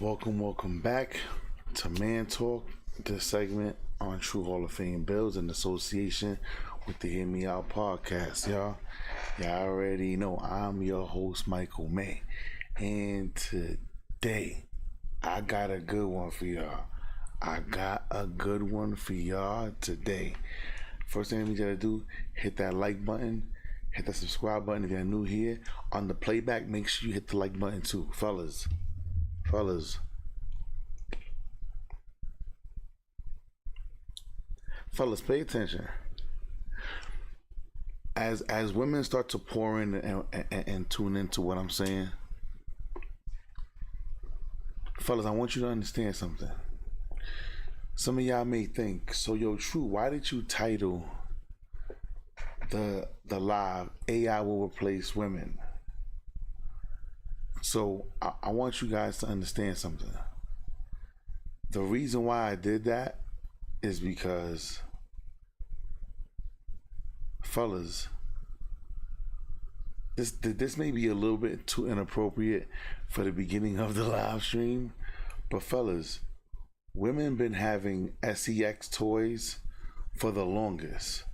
Welcome back to Man Talk, this segment on True Hall of Fame Bills in association with the Hear Me Out podcast, y'all. Y'all already know I'm your host, Michael May. And today, I got a good one for y'all. Today. First thing I need y'all to do, hit that like button, hit that subscribe button if you're new here. On the playback, make sure you hit the like button too, fellas, pay attention. As women start to pour in and tune into what I'm saying, fellas, I want you to understand something. Some of y'all may think, so yo, True, why did you title the live AI will replace women? So I want you guys to understand something. The reason why I did that is because, fellas, this may be a little bit too inappropriate for the beginning of the live stream, but fellas, women been having sex toys for the longest.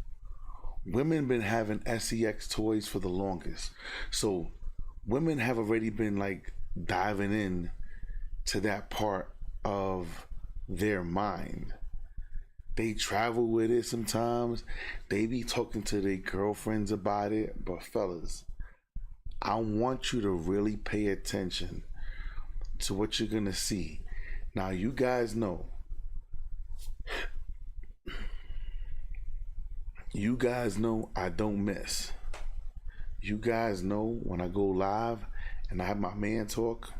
So women have already been like diving in to that part of their mind. They travel with it sometimes. They be talking to their girlfriends about it. But fellas, I want you to really pay attention to what you're gonna see. Now, you guys know I don't miss. You guys know when I go live and I have my man talk,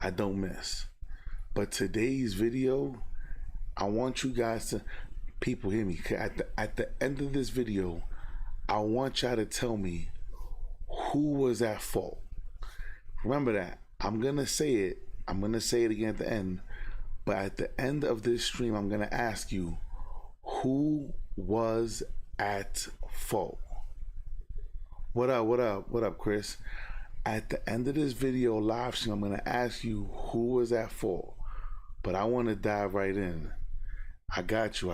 I don't miss. But today's video, I want you guys to, people hear me, at the end of this video, I want y'all to tell me who was at fault. Remember that. I'm going to say it again at the end, but at the end of this stream, I'm going to ask you, who was at fault? What up, Chris? At the end of this video live stream, I'm going to ask you who was at fault, but I want to dive right in. I got you,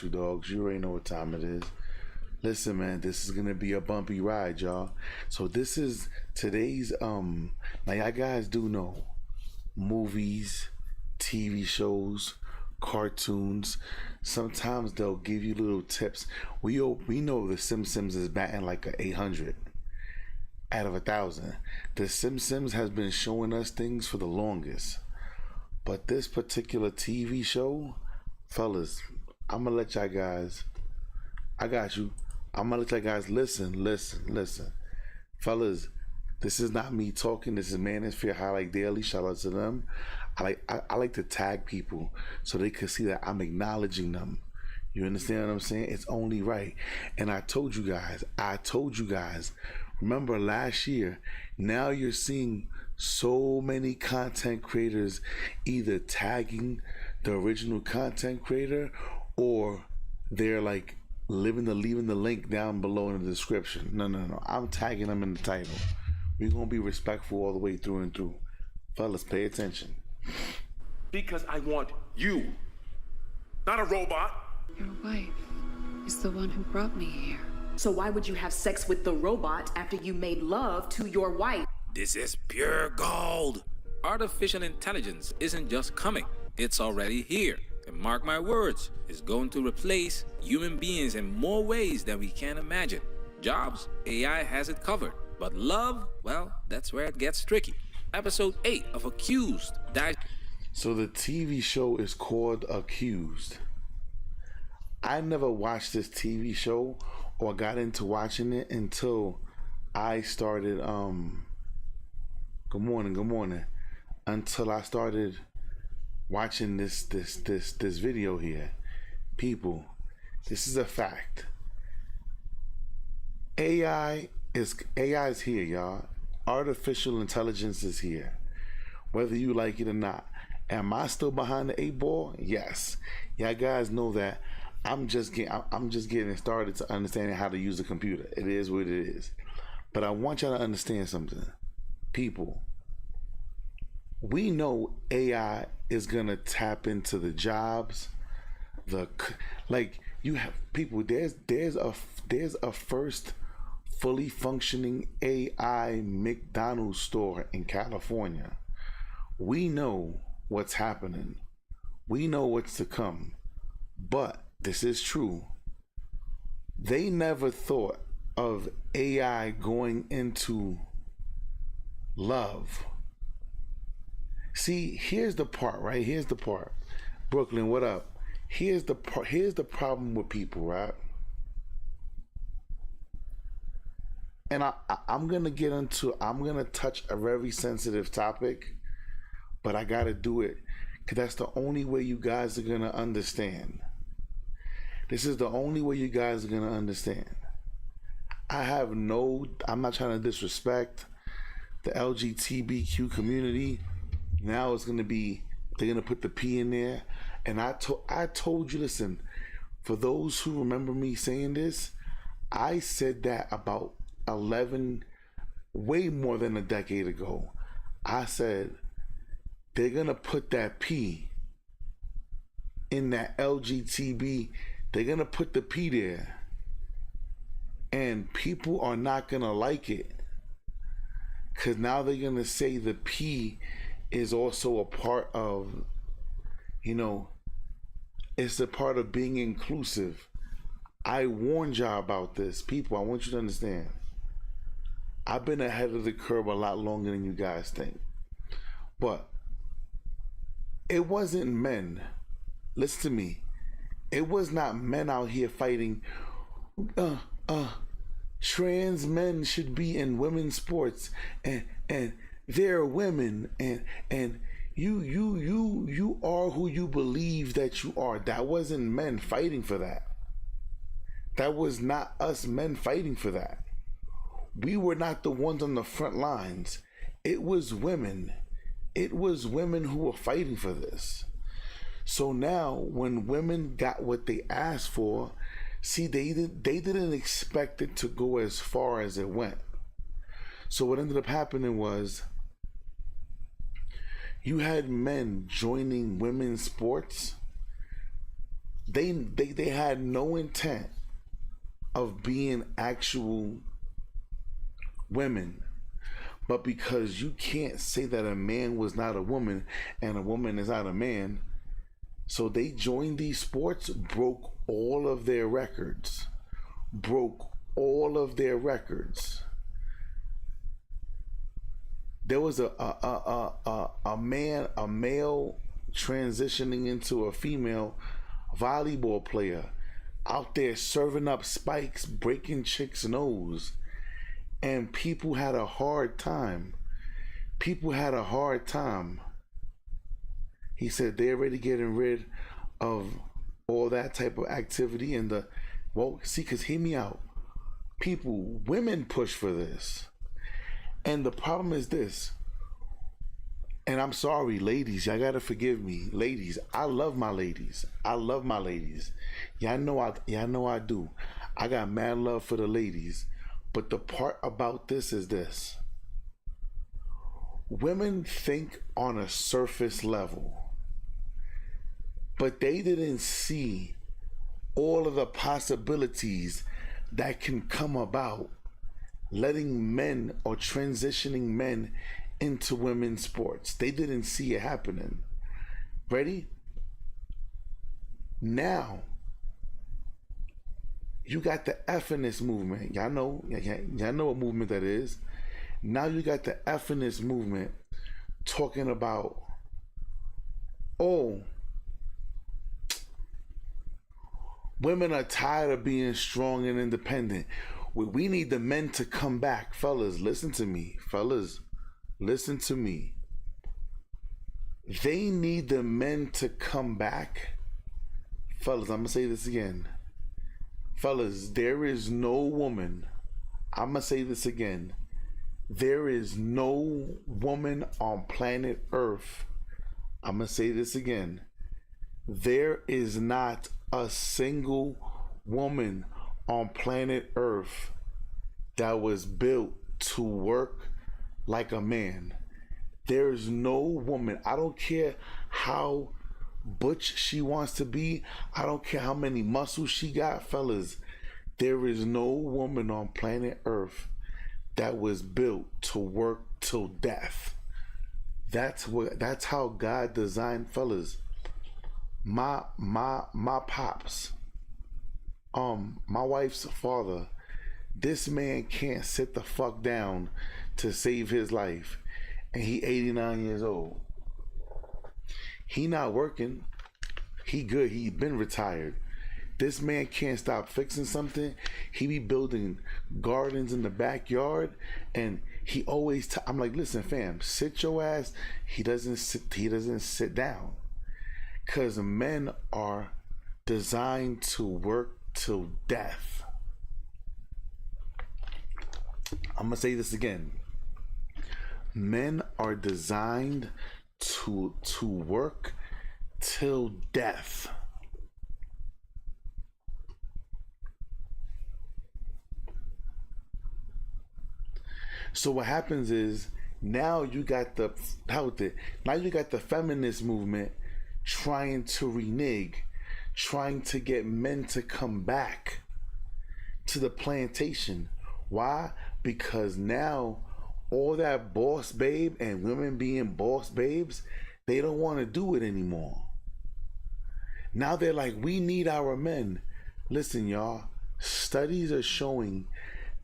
dogs. You already know what time it is. Listen, man, this is going to be a bumpy ride, y'all. So this is today's, now y'all guys do know movies, TV shows, cartoons, sometimes they'll give you little tips. We know the Simpsons is batting like a 800 out of 1,000. The Simpsons has been showing us things for the longest, but this particular TV show, fellas, I'm gonna let y'all guys, I got you, I'm gonna let y'all guys listen, fellas. This is not me talking. This is Manosphere Highlight Daily. Shout out to them. I like to tag people so they can see that I'm acknowledging them. You understand what I'm saying? It's only right. And I told you guys. Remember last year? Now you're seeing so many content creators either tagging the original content creator or they're like leaving the link down below in the description. No. I'm tagging them in the title. We're going to be respectful all the way through and through. Fellas, pay attention. Because I want you, not a robot. Your wife is the one who brought me here. So why would you have sex with the robot after you made love to your wife? This is pure gold. Artificial intelligence isn't just coming, it's already here. And mark my words, it's going to replace human beings in more ways than we can imagine. Jobs, AI has it covered. But love, well, that's where it gets tricky. Episode 8 of Accused. So the TV show is called Accused. I never watched this TV show or got into watching it until I started, good morning. Until I started watching this video here. People, this is a fact. AI is here, y'all. Artificial intelligence is here, whether you like it or not. Am I still behind the 8 ball? Yes. Y'all guys know that I'm just getting started to understanding how to use a computer. It is what it is. But I want y'all to understand something. People, we know AI is gonna tap into the jobs, like you have people. There's a first fully functioning AI McDonald's store in California. We know what's happening. We know what's to come. But this is true. They never thought of AI going into love. See, here's the part, right? Here's the part. Brooklyn, what up? Here's the problem with people, right? And I'm gonna touch a very sensitive topic, but I gotta do it because that's the only way you guys are gonna understand. This is the only way you guys are gonna understand. I'm not trying to disrespect the LGBTQ community. Now it's gonna be, they're gonna put the P in there. And I told you, listen, for those who remember me saying this, I said that about 11, way more than a decade ago. I said, they're gonna put that P in that LGTB. They're gonna put the P there. And people are not gonna like it. Cause now they're gonna say the P is also a part of, it's a part of being inclusive. I warned y'all about this. People, I want you to understand. I've been ahead of the curve a lot longer than you guys think. But it wasn't men. Listen to me. It was not men out here fighting, trans men should be in women's sports and they're women and you are who you believe that you are. That wasn't men fighting for that. That was not us men fighting for that. We were not the ones on the front lines. It was women. It was women who were fighting for this. So now when women got what they asked for, see, they didn't expect it to go as far as it went. So what ended up happening was you had men joining women's sports. They had no intent of being actual women. But because you can't say that a man was not a woman and a woman is not a man, so they joined these sports, broke all of their records. There was a male transitioning into a female volleyball player out there serving up spikes, breaking chicks' nose, and people had a hard time. He said they're already getting rid of all that type of activity and because hear me out. Women push for this. And the problem is this, and I'm sorry, ladies, y'all gotta forgive me. Ladies, I love my ladies. Y'all know I do. I got mad love for the ladies. But the part about this is this. Women think on a surface level, but they didn't see all of the possibilities that can come about letting men or transitioning men into women's sports. They didn't see it happening. Ready? Now, you got the F-ness movement. Y'all know what movement that is. Now you got the F-ness movement talking about, women are tired of being strong and independent. We need the men to come back. Fellas, listen to me. They need the men to come back. Fellas, I'm going to say this again. Fellas, there is no woman. I'm going to say this again. There is no woman on planet Earth. I'm going to say this again. There is not a single woman on planet Earth that was built to work like a man. There is no woman, I don't care how butch she wants to be, I don't care how many muscles she got, fellas. There is no woman on planet Earth that was built to work till death. That's how God designed, fellas. My pops, my wife's father, this man can't sit the fuck down to save his life, and he 89 years old. He not working. He good. He been retired. This man can't stop fixing something. He be building gardens in the backyard, and he always I'm like, listen, fam, sit your ass. He doesn't sit down, because men are designed to work till death. I'm gonna say this again. Men are designed to work till death. So what happens is, now you got the feminist movement trying to renege, trying to get men to come back to the plantation. Why? Because now all that boss babe and women being boss babes, they don't want to do it anymore. Now they're like, we need our men. Listen, y'all, studies are showing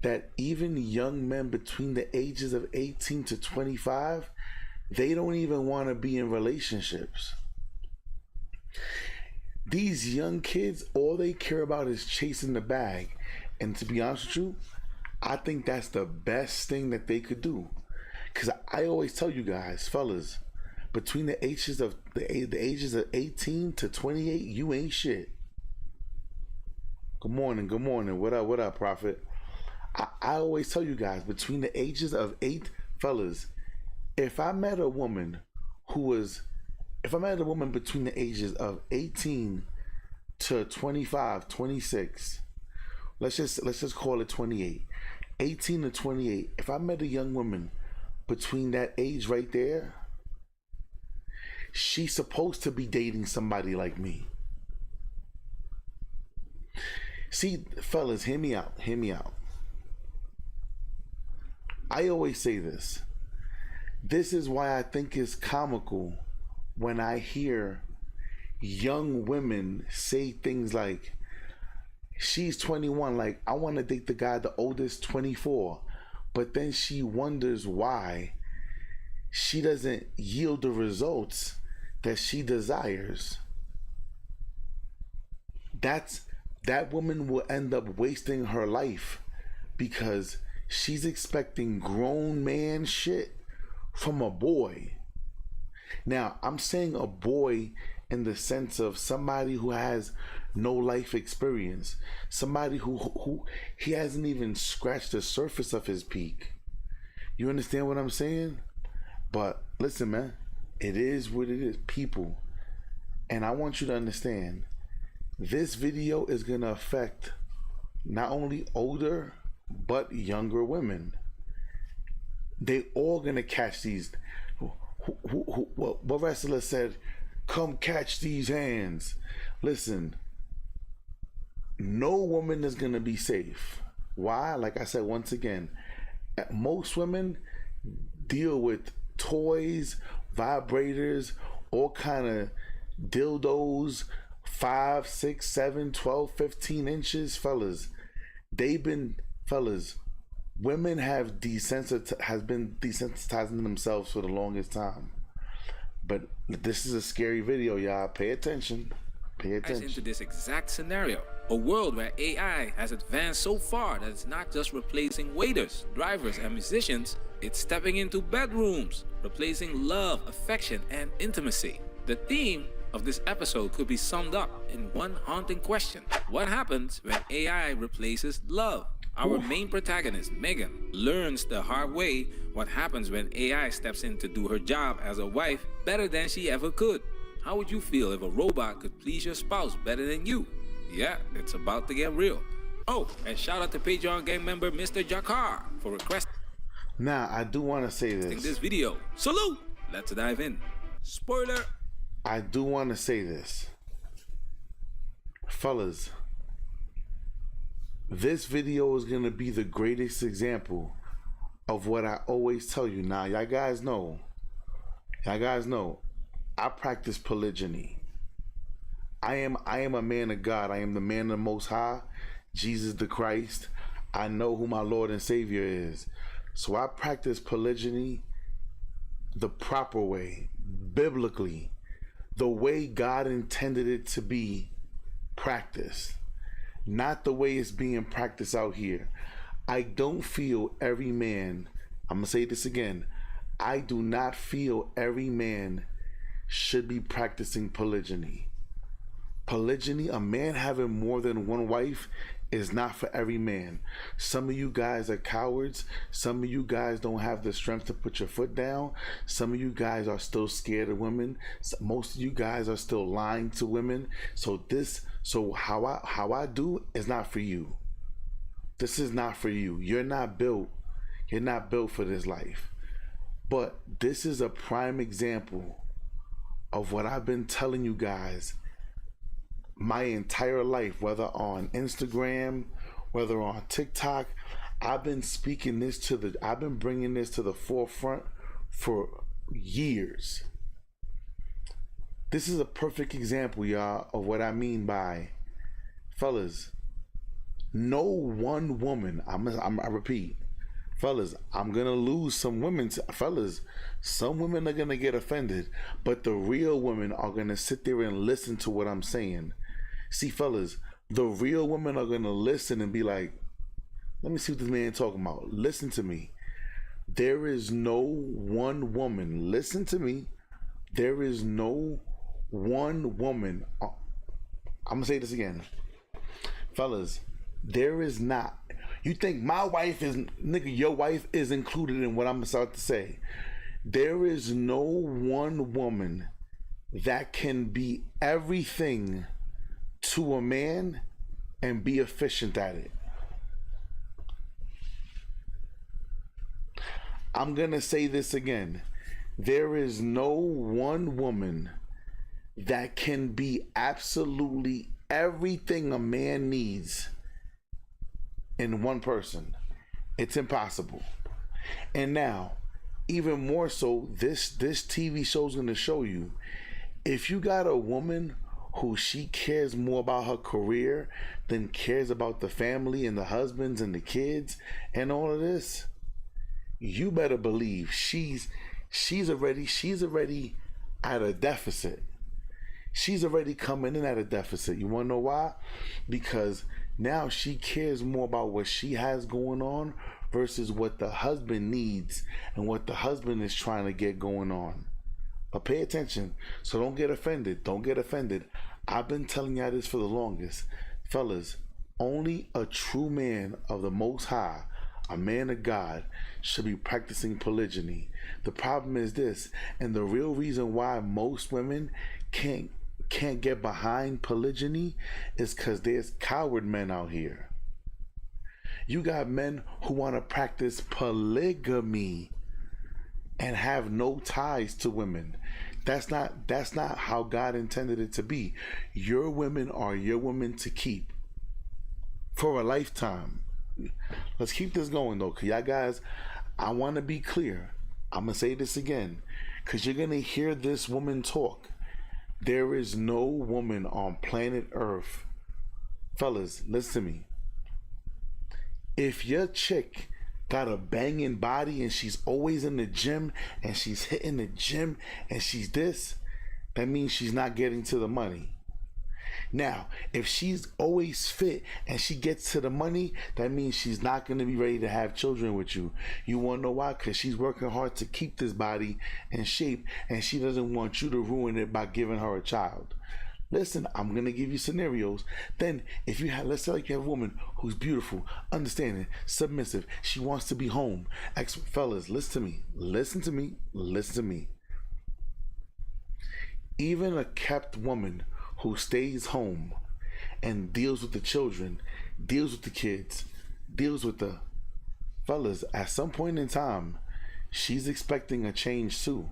that even young men between the ages of 18 to 25, they don't even want to be in relationships. These young kids, all they care about is chasing the bag. And to be honest with you, I think that's the best thing that they could do. Because I always tell you guys, fellas, between the ages of 18 to 28, you ain't shit. Good morning. What up, Prophet? I always tell you guys, between the ages of 8, fellas, if I met a woman between the ages of 18 to 25, 26, let's just call it 28, 18 to 28, if I met a young woman between that age right there, she's supposed to be dating somebody like me. See, fellas, hear me out. I always say this. This is why I think it's comical when I hear young women say things like, she's 21, like, I want to date the guy the oldest, 24. But then she wonders why she doesn't yield the results that she desires. That woman will end up wasting her life because she's expecting grown man shit from a boy. Now, I'm saying a boy in the sense of somebody who has no life experience, somebody who he hasn't even scratched the surface of his peak. You understand what I'm saying? But listen, man, it is what it is, people. And I want you to understand, this video is going to affect not only older but younger women. They all gonna catch these. What wrestler said, come catch these hands? Listen, no woman is gonna be safe. Why? Like I said, once again, most women deal with toys, vibrators, all kind of dildos, 5, 6, 7, 12, 15 inches. Fellas, women have been desensitizing themselves for the longest time. But this is a scary video, y'all. Pay attention. Into this exact scenario, a world where AI has advanced so far that it's not just replacing waiters, drivers, and musicians, it's stepping into bedrooms, replacing love, affection, and intimacy. The theme of this episode could be summed up in one haunting question: what happens when AI replaces love? Our main protagonist, Megan, learns the hard way what happens when AI steps in to do her job as a wife better than she ever could. How would you feel if a robot could please your spouse better than you? Yeah, it's about to get real. Oh, and shout out to Patreon gang member Mr. Jakar for requesting Now, I do want to say this video. Salute! Let's dive in. Spoiler! I do want to say this. Fellas, this video is going to be the greatest example of what I always tell you. Now, y'all guys know, I practice polygyny. I am a man of God. I am the man of the Most High, Jesus the Christ. I know who my Lord and Savior is. So I practice polygyny the proper way, biblically, the way God intended it to be practiced, not the way it's being practiced out here. I don't feel every man, I'm gonna say this again, I do not feel every man should be practicing polygyny. Polygyny, a man having more than one wife, is not for every man. Some of you guys are cowards. Some of you guys don't have the strength to put your foot down. Some of you guys are still scared of women. Most of you guys are still lying to women. So how I do is not for you. This is not for you. You're not built for this life. But this is a prime example of what I've been telling you guys my entire life, whether on Instagram, whether on TikTok. I've been bringing this to the forefront for years. This is a perfect example, y'all, of what I mean by, fellas, no one woman, I repeat, fellas, I'm gonna lose some women, fellas, some women are gonna get offended, but the real women are gonna sit there and listen to what I'm saying. See, fellas, the real women are gonna listen and be like, let me see what this man talking about. Listen to me. There is no one woman, listen to me, there is no one woman, I'm gonna say this again, fellas, there is not. You think my wife is, nigga, your wife is included in what I'm about to say. There is no one woman that can be everything to a man and be efficient at it. I'm gonna say this again. There is no one woman that can be absolutely everything a man needs in one person. It's impossible. And now, even more so, this TV show is gonna show you, if you got a woman who she cares more about her career than cares about the family and the husbands and the kids and all of this, you better believe she's already at a deficit. She's already coming in at a deficit. You want to know why? Because now she cares more about what she has going on versus what the husband needs and what the husband is trying to get going on. But pay attention. So don't get offended. Don't get offended. I've been telling y'all this for the longest. Fellas, only a true man of the Most High, a man of God, should be practicing polygyny. The problem is this, and the real reason why most women can't get behind polygyny is because there's coward men out here. You got men who want to practice polygamy and have no ties to women. That's not how God intended it to be. Your women are your women to keep for a lifetime. Let's keep this going though, cause y'all guys, I want to be clear. I'm gonna say this again, cause you're gonna hear this woman talk. There is no woman on planet Earth, fellas, listen to me. If your chick got a banging body and she's always in the gym and she's hitting the gym and she's this, that means she's not getting to the money. Now, if she's always fit and she gets to the money, that means she's not going to be ready to have children with you. You want to know why? Because she's working hard to keep this body in shape and she doesn't want you to ruin it by giving her a child. Listen, I'm going to give you scenarios. Then if you have, let's say like you have a woman who's beautiful, understanding, submissive, she wants to be home. Fellas, listen to me. Listen to me. Listen to me. Even a kept woman who stays home and deals with the children, deals with the kids, deals with the fellas, at some point in time, she's expecting a change too.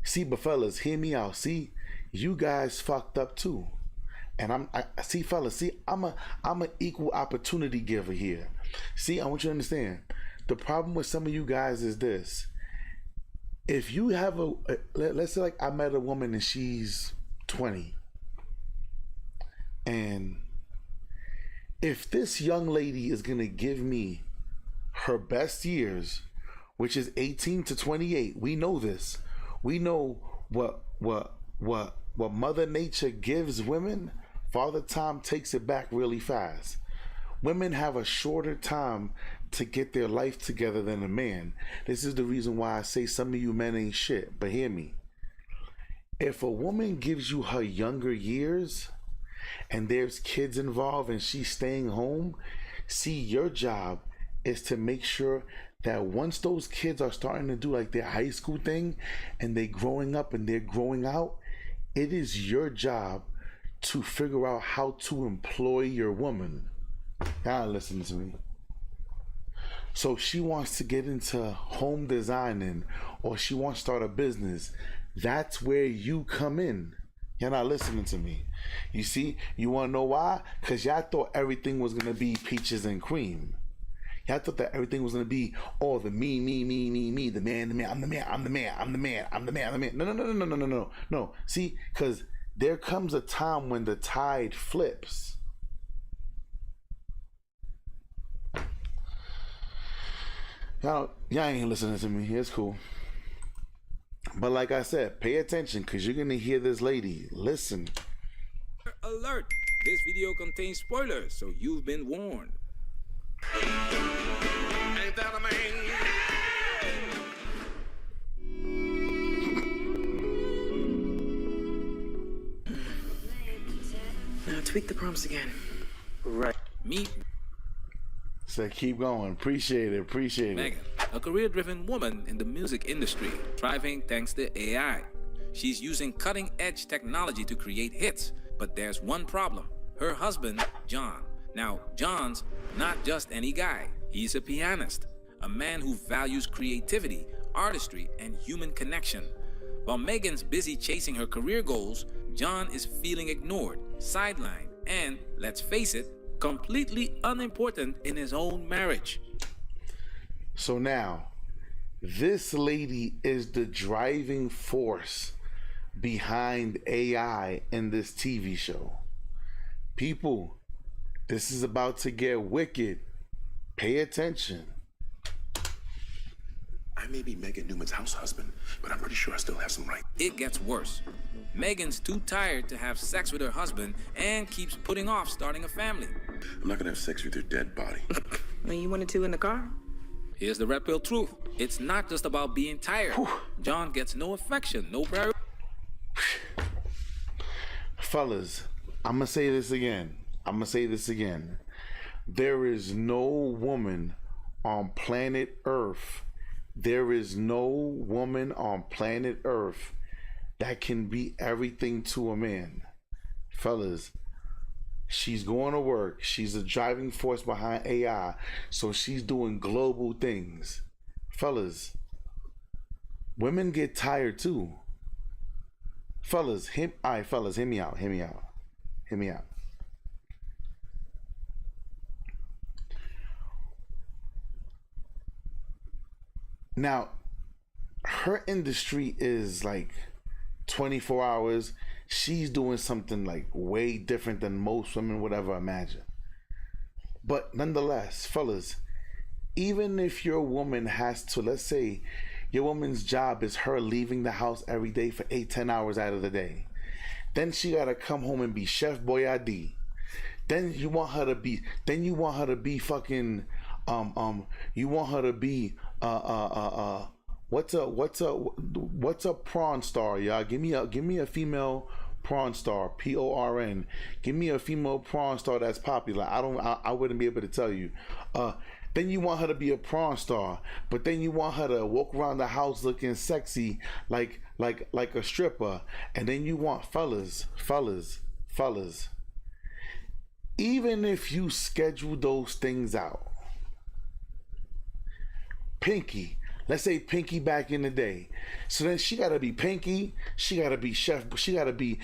See, but fellas, hear me out. See, you guys fucked up too. And I see, fellas. See, I'm an equal opportunity giver here. See, I want you to understand. The problem with some of you guys is this: if you have let's say like I met a woman and she's 20, and if this young lady is gonna give me her best years, which is 18 to 28, we know this. We know what Mother Nature gives women. Father Time takes it back really fast. Women have a shorter time to get their life together than a man. This is the reason why I say some of you men ain't shit. But hear me. If a woman gives you her younger years and there's kids involved and she's staying home, see, your job is to make sure that once those kids are starting to do like their high school thing and they're growing up and they're growing out, it is your job to figure out how to employ your woman. Now listen to me. So she wants to get into home designing or she wants to start a business. That's where you come in. You're not listening to me. You see, you want to know why? Because y'all thought everything was going to be peaches and cream. Y'all thought that everything was going to be, oh, the me, the man, I'm the man. No. See, because there comes a time when the tide flips. Y'all ain't listening to me. It's cool. But like I said, pay attention because you're going to hear this lady. Listen. Alert! This video contains spoilers, so you've been warned. Ain't that a man? Now tweak the prompts again. Right. Meet So keep going. Appreciate it. Megan, a career-driven woman in the music industry, thriving thanks to AI. She's using cutting-edge technology to create hits, but there's one problem. Her husband, John. Now, John's not just any guy. He's a pianist, a man who values creativity, artistry, and human connection. While Megan's busy chasing her career goals, John is feeling ignored, sidelined, and, let's face it, completely unimportant in his own marriage. So now, this lady is the driving force behind AI in this TV show. People, this is about to get wicked. Pay attention. I may be Megan Newman's house husband, but I'm pretty sure I still have some rights. It gets worse. Megan's too tired to have sex with her husband and keeps putting off starting a family. I'm not gonna have sex with your dead body. When you wanted to in the car? Here's the red pill truth. It's not just about being tired. John gets no affection, no priority. Fellas, I'm going to say this again. There is no woman on planet Earth. There is no woman on planet Earth that can be everything to a man. Fellas, she's going to work. She's a driving force behind AI. So she's doing global things. Fellas, women get tired too. Fellas, hear me out. Now, her industry is like 24 hours. She's doing something like way different than most women would ever imagine. But nonetheless, fellas, even if your woman has to, let's say your woman's job is her leaving the house every day for 8-10 hours out of the day, then she gotta come home and be Chef Boyardee. Then you want her to be fucking you want her to be what's a prawn star, y'all? Give me a female prawn star, PORN. Give me a female prawn star that's popular. I wouldn't be able to tell you. Then you want her to be a prawn star, but then you want her to walk around the house looking sexy like a stripper. And then you want fellas. Even if you schedule those things out, Pinky, Let's say Pinky back in the day. So then she gotta be Pinky. She gotta be Chef. She gotta be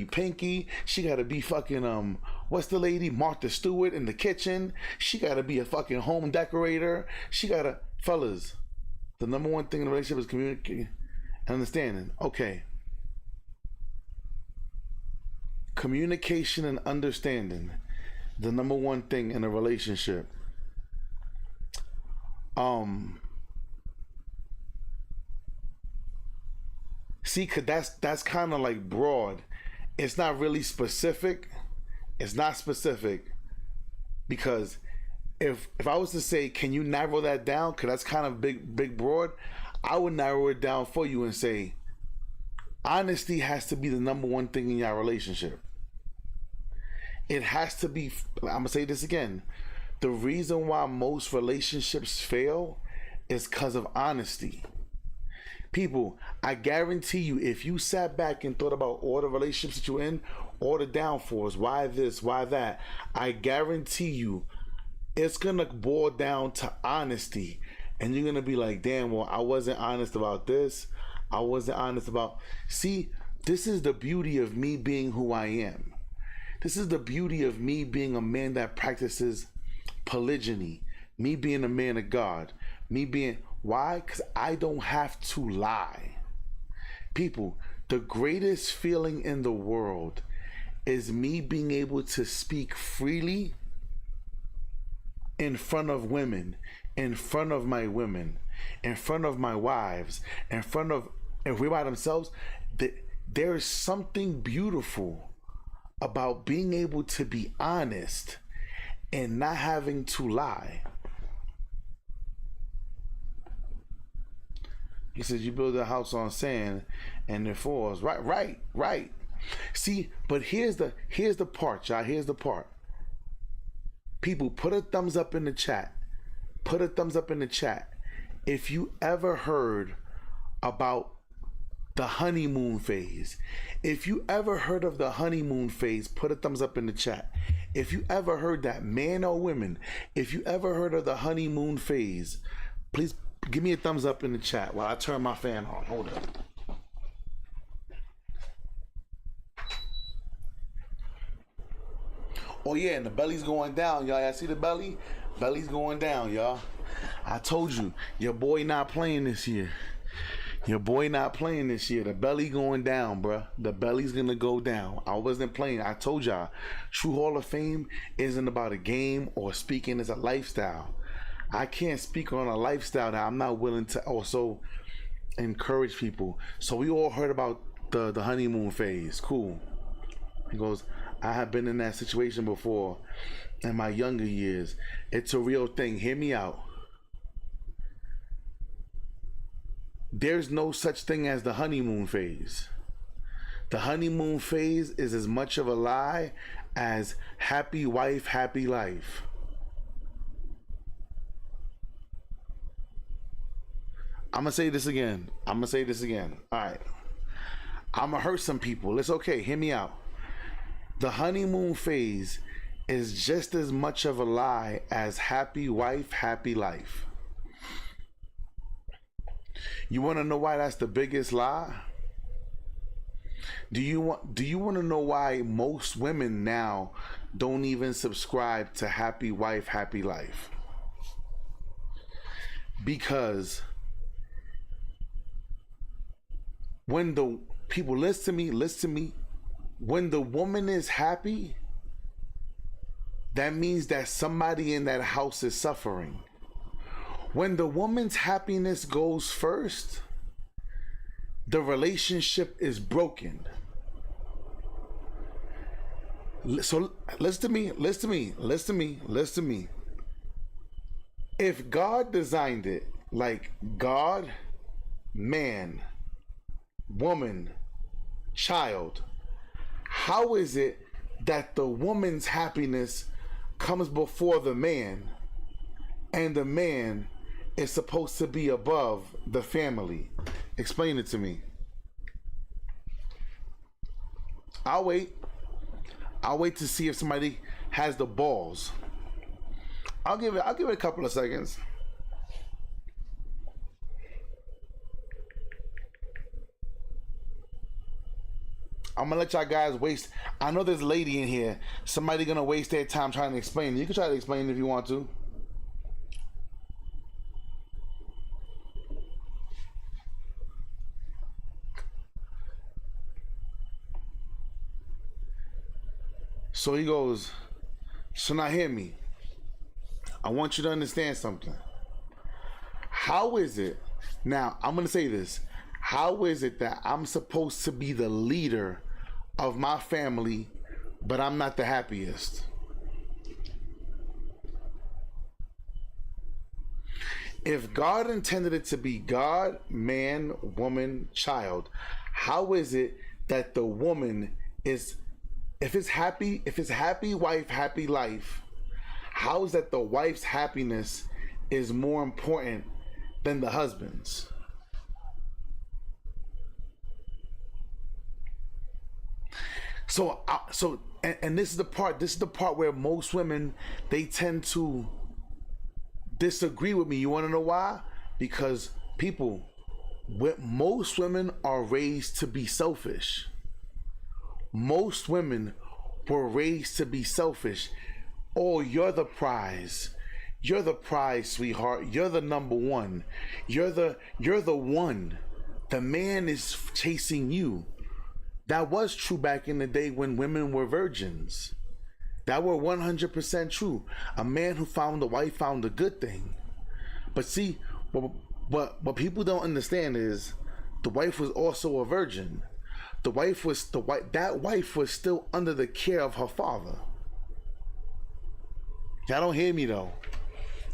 Pinky. She gotta be fucking what's the lady? Martha Stewart in the kitchen. She gotta be a fucking home decorator. She gotta, fellas. The number one thing in a relationship is communicating and understanding. Okay. Communication and understanding. The number one thing in a relationship. See, cause that's kind of like broad. It's not really specific. It's not specific because if I was to say, can you narrow that down? Cause that's kind of big broad. I would narrow it down for you and say, honesty has to be the number one thing in your relationship. It has to be. I'm gonna say this again. The reason why most relationships fail is because of honesty. People, I guarantee you, if you sat back and thought about all the relationships that you're in, all the downfalls, why this, why that, I guarantee you, it's gonna boil down to honesty. And you're gonna be like, damn, well, I wasn't honest about this. I wasn't honest about. See, this is the beauty of me being who I am. This is the beauty of me being a man that practices polygyny. Me being a man of God. Me being. Why? Because I don't have to lie. People, the greatest feeling in the world is me being able to speak freely in front of women, in front of my women, in front of my wives, in front of, if we're by themselves, there is something beautiful about being able to be honest and not having to lie. He says you build a house on sand and it falls. Right. See, but here's the part, y'all. Here's the part. People, put a thumbs up in the chat. Put a thumbs up in the chat if you ever heard about the honeymoon phase. If you ever heard of the honeymoon phase, put a thumbs up in the chat. If you ever heard that, man or women, if you ever heard of the honeymoon phase, please give me a thumbs up in the chat while I turn my fan on. Hold up. Oh yeah, and the belly's going down, y'all. Y'all see the belly? Belly's going down, y'all. I told you, your boy not playing this year. Your boy not playing this year. The belly going down, bruh. The belly's gonna go down. I wasn't playing. I told y'all, True Hall of Fame isn't about a game or speaking as a lifestyle. I can't speak on a lifestyle that I'm not willing to also encourage people. So we all heard about the honeymoon phase. Cool. He goes, I have been in that situation before in my younger years. It's a real thing. Hear me out. There's no such thing as the honeymoon phase. The honeymoon phase is as much of a lie as happy wife, happy life. I'm gonna say this again. All right. I'm gonna hurt some people. It's okay. Hear me out. The honeymoon phase is just as much of a lie as happy wife, happy life. You want to know why that's the biggest lie? Do you want to know why most women now don't even subscribe to happy wife, happy life? Because when the people listen to me, when the woman is happy, that means that somebody in that house is suffering. When the woman's happiness goes first, the relationship is broken. So listen to me. If God designed it like God, man, woman, child, how is it that the woman's happiness comes before the man and the man is supposed to be above the family? Explain it to me. I'll wait to see if somebody has the balls. I'll give it a couple of seconds. I'm gonna let y'all guys waste. I know there's a lady in here. Somebody gonna waste their time trying to explain it. You can try to explain it if you want to. So he goes, so now hear me. I want you to understand something. How is it, now I'm gonna say this, how is it that I'm supposed to be the leader of my family, but I'm not the happiest? If God intended it to be God, man, woman, child, how is it that the woman is, if it's happy wife, happy life, how is that the wife's happiness is more important than the husband's? And this is the part where most women, they tend to disagree with me. You want to know why? Because most women are raised to be selfish. Most women were raised to be selfish. Oh, you're the prize. You're the prize, sweetheart. You're the number one. You're the one. The man is chasing you. That was true back in the day when women were virgins. That were 100% true. A man who found a wife found a good thing. But see, what people don't understand is the wife was also a virgin. That wife was still under the care of her father. Y'all don't hear me though.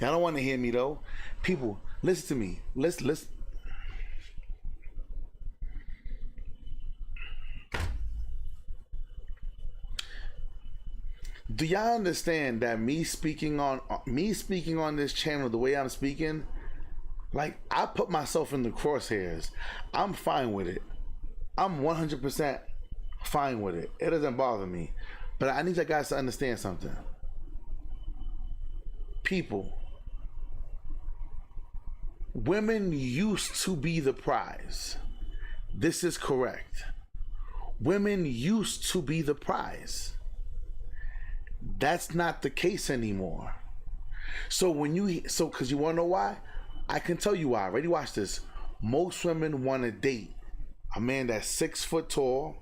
Y'all don't want to hear me though. People, listen to me. Listen. Do y'all understand that me speaking on this channel the way I'm speaking, like, I put myself in the crosshairs. I'm fine with it. I'm 100% fine with it. It doesn't bother me. But I need you guys to understand something. People, women used to be the prize. This is correct. Women used to be the prize. That's not the case anymore. Because you want to know why? I can tell you why. Ready? Watch this. Most women want to date a man that's 6 foot tall,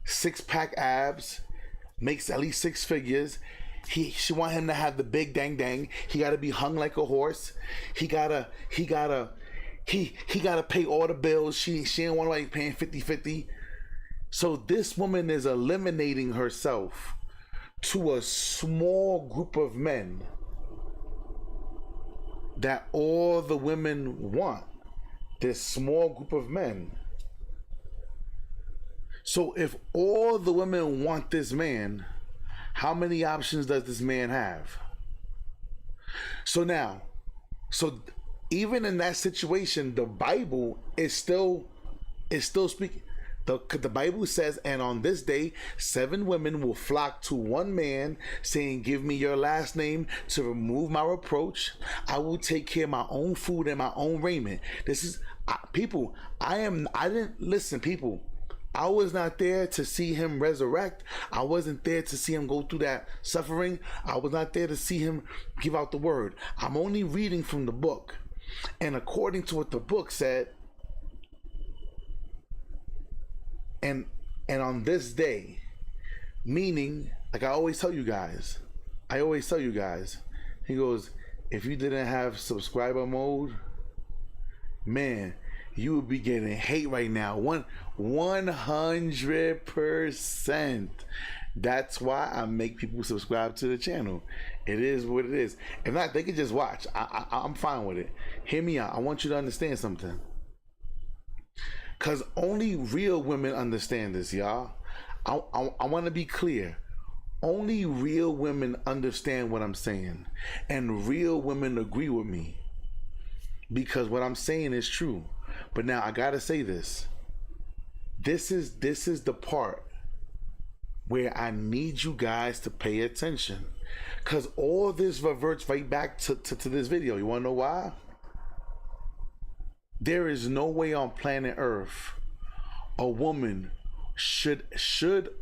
6-pack abs, makes at least 6 figures. She want him to have the big dang dang. He gotta be hung like a horse. He gotta pay all the bills. She don't want to paying 50-50. So this woman is eliminating herself to a small group of men that all the women want. This small group of men. So if all the women want this man, how many options does this man have? So even in that situation, the Bible is still speaking. The Bible says, and on this day, 7 women will flock to one man, saying, give me your last name to remove my reproach. I will take care of my own food and my own raiment. This is, people, people, I was not there to see him resurrect. I wasn't there to see him go through that suffering. I was not there to see him give out the word. I'm only reading from the book. And according to what the book said, and on this day, meaning, like I always tell you guys, he goes, if you didn't have subscriber mode, man, you would be getting hate right now. 100%. That's why I make people subscribe to the channel. It is what it is. If not, they can just watch. I'm fine with it. Hear me out. I want you to understand something. Because only real women understand this, y'all. I want to be clear. Only real women understand what I'm saying. And real women agree with me. Because what I'm saying is true. But now I gotta say this. This is the part where I need you guys to pay attention. Because all this reverts right back to this video. You wanna know why? There is no way on planet Earth a woman should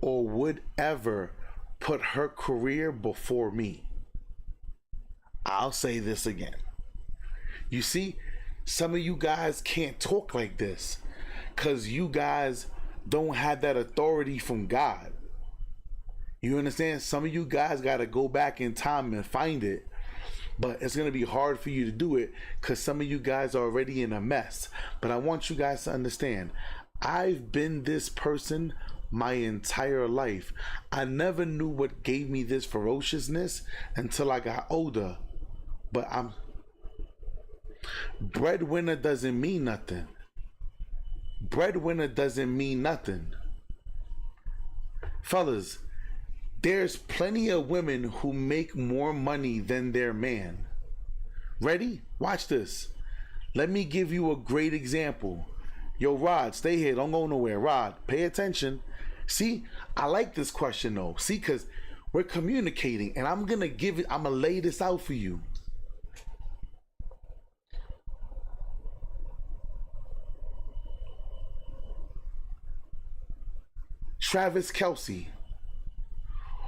or would ever put her career before me. I'll say this again. You see, some of you guys can't talk like this because you guys don't have that authority from God. You understand? Some of you guys got to go back in time and find it, but it's going to be hard for you to do it because some of you guys are already in a mess. But I want you guys to understand, I've been this person my entire life. I never knew what gave me this ferociousness until I got older. But breadwinner doesn't mean nothing. Breadwinner doesn't mean nothing. Fellas, there's plenty of women who make more money than their man. Ready? Watch this. Let me give you a great example. Yo, Rod, stay here. Don't go nowhere. Rod, pay attention. See, I like this question though. See, because we're communicating and I'm going to lay this out for you. Travis Kelce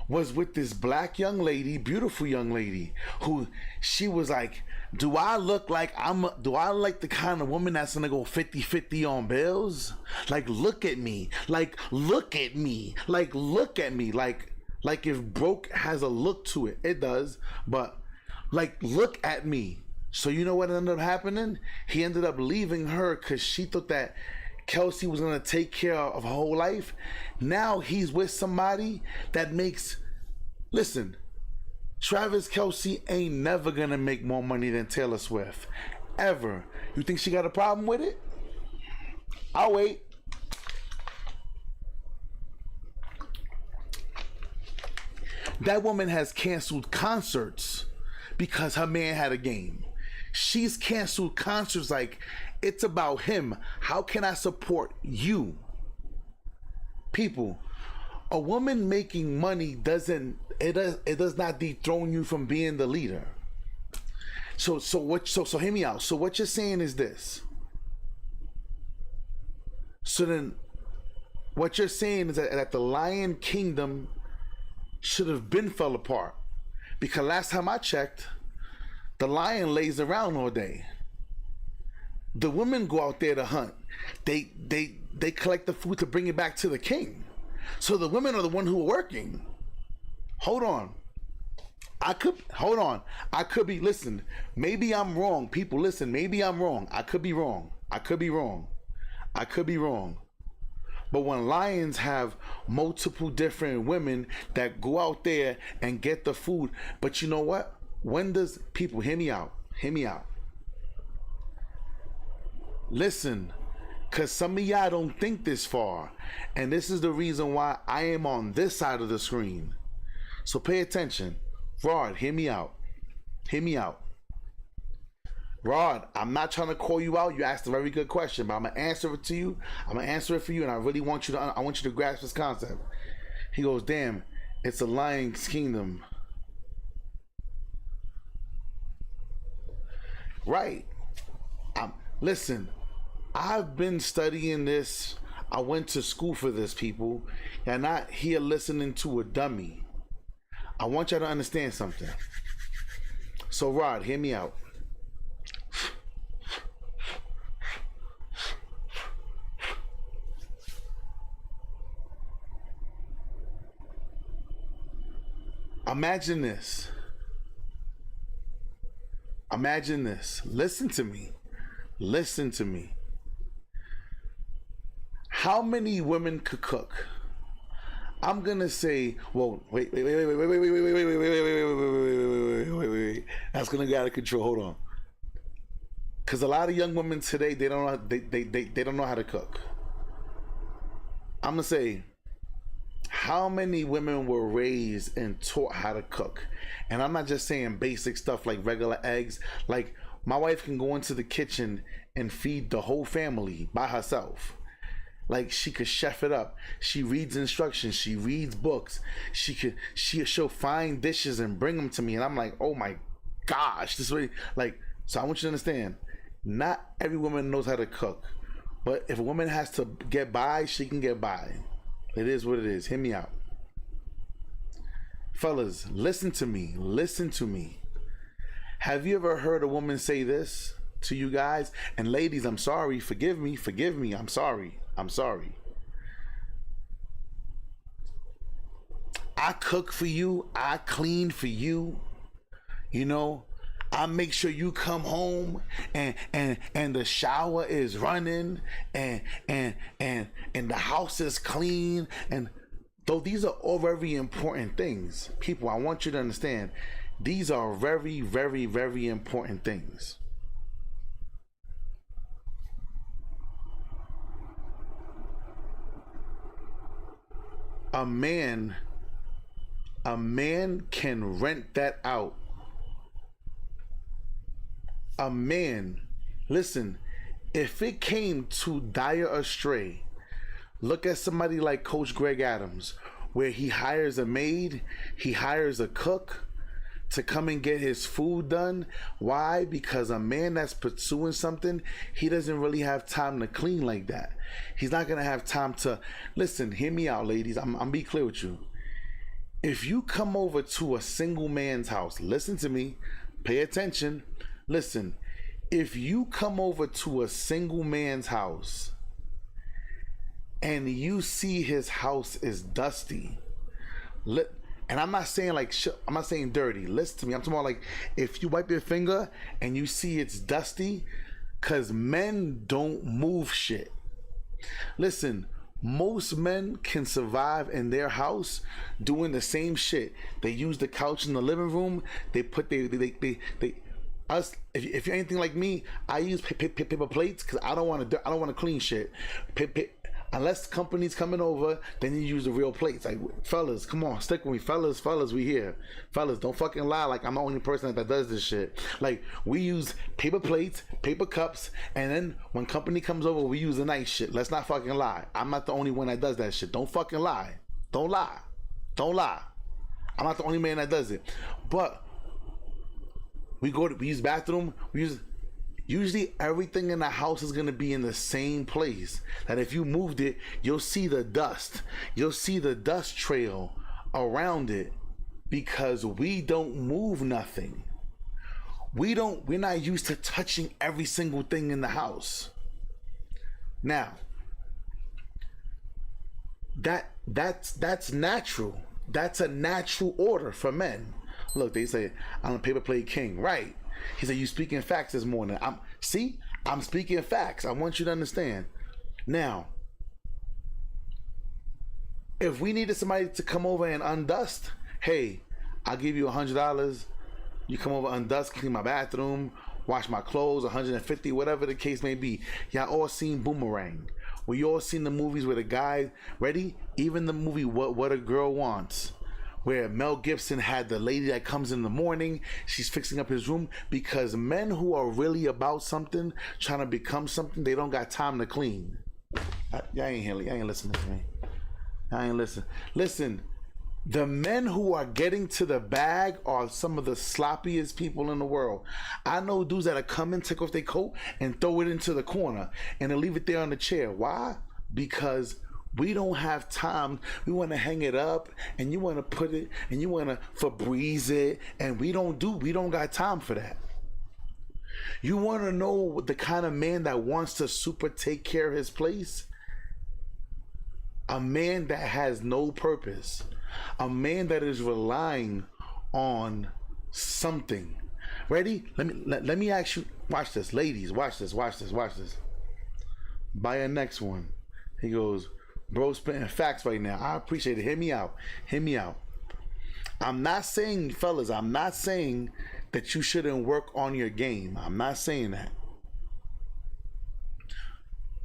was with this black young lady, beautiful young lady, who she was like, do I look like the kind of woman that's gonna go 50-50 on bills? Like, look at me. Like, look at me. Like, look at me. Like if broke has a look to it, it does. But like, look at me. So you know what ended up happening? He ended up leaving her because she thought that Kelsey was gonna take care of her whole life. Now he's with somebody that makes, listen, Travis Kelce ain't never gonna make more money than Taylor Swift. Ever. You think she got a problem with it? I'll wait. That woman has canceled concerts because her man had a game. She's canceled concerts like it's about him. How can I support you? People, a woman making money does not dethrone you from being the leader. So hear me out. So what you're saying is this. So then what you're saying is that the Lion Kingdom should have been fell apart. Because last time I checked, the lion lays around all day. The women go out there to hunt. They collect the food to bring it back to the king. So the women are the one who are working. Hold on. I could be, listen, maybe I'm wrong. People, listen, maybe I'm wrong. I could be wrong. But when lions have multiple different women that go out there and get the food, but you know what? When does, people, hear me out. Listen, because some of y'all don't think this far. And this is the reason why I am on this side of the screen. So pay attention. Rod, hear me out. Rod, I'm not trying to call you out. You asked a very good question, but I'm going to answer it to you. I'm going to answer it for you, and I really want you to grasp this concept. He goes, damn, it's a lion's kingdom. Right. Listen, I've been studying this. I went to school for this, people. You're not here listening to a dummy. I want y'all to understand something. So, Rod, hear me out. Imagine this. Listen to me. How many women could cook? I'm gonna say, well, wait. That's gonna get out of control. Hold on. Because a lot of young women today, they don't know how to cook. I'm gonna say, how many women were raised and taught how to cook? And I'm not just saying basic stuff like regular eggs. Like, my wife can go into the kitchen and feed the whole family by herself. Like, she could chef it up. She reads instructions. She reads books. She'll find dishes and bring them to me. And I'm like, oh my gosh, this way. Like, so I want you to understand, not every woman knows how to cook. But if a woman has to get by, she can get by. It is what it is. Hear me out. Fellas, listen to me. Listen to me. Have you ever heard a woman say this to you guys? And ladies, I'm sorry. Forgive me. Forgive me. I'm sorry. I'm sorry. I cook for you. I clean for you. You know, I make sure you come home and the shower is running and the house is clean. And though these are all very important things, people, I want you to understand, these are very, very, very important things. A man can rent that out. A man, listen, if it came to dire astray, look at somebody like Coach Greg Adams, where he hires a maid, he hires a cook to come and get his food done. Why? Because a man that's pursuing something, he doesn't really have time to clean like that. He's not gonna have time to, listen, hear me out, ladies. I'm be clear with you. If you come over to a single man's house, listen to me, pay attention. Listen, if you come over to a single man's house and you see his house is dusty, and I'm not saying like, I'm not saying dirty. Listen to me. I'm talking about like, if you wipe your finger and you see it's dusty, because men don't move shit. Listen, most men can survive in their house doing the same shit. They use the couch in the living room. They put us, if you're anything like me, I use paper plates because I don't want to clean shit. Unless company's coming over, then you use the real plates. Like, fellas, come on, stick with me, fellas, we here. Fellas, don't fucking lie like I'm the only person that does this shit. Like, we use paper plates, paper cups, and then when company comes over, we use the nice shit. Let's not fucking lie. I'm not the only one that does that shit. Don't fucking lie. Don't lie. Don't lie. I'm not the only man that does it. But we use bathroom, usually everything in the house is going to be in the same place. That if you moved it, you'll see the dust. You'll see the dust trail around it because we don't move nothing. We're not used to touching every single thing in the house. Now, that's natural. That's a natural order for men. Look, they say, I'm a paper plate king. Right. He said, you speaking facts this morning. I'm speaking facts. I want you to understand. Now, if we needed somebody to come over and undust, hey, I'll give you $100. You come over, undust, clean my bathroom, wash my clothes, $150, whatever the case may be. Y'all all seen Boomerang. We all seen the movies where the guy, ready? Even the movie What a Girl Wants, where Mel Gibson had the lady that comes in the morning, she's fixing up his room, because men who are really about something, trying to become something, they don't got time to clean. Y'all ain't listening to me. I ain't listening. Listen, the men who are getting to the bag are some of the sloppiest people in the world. I know dudes that'll come in, take off their coat, and throw it into the corner, and they'll leave it there on the chair. Why? Because we don't have time. We want to hang it up, and you want to put it, and you want to Febreze it, and we don't got time for that. You want to know the kind of man that wants to super take care of his place? A man that has no purpose. A man that is relying on something. Ready? Let me ask you. Watch this, ladies. Watch this. Buy a next one. He goes, bro, spitting facts right now. I appreciate it. Hear me out. I'm not saying, fellas, I'm not saying that you shouldn't work on your game. I'm not saying that.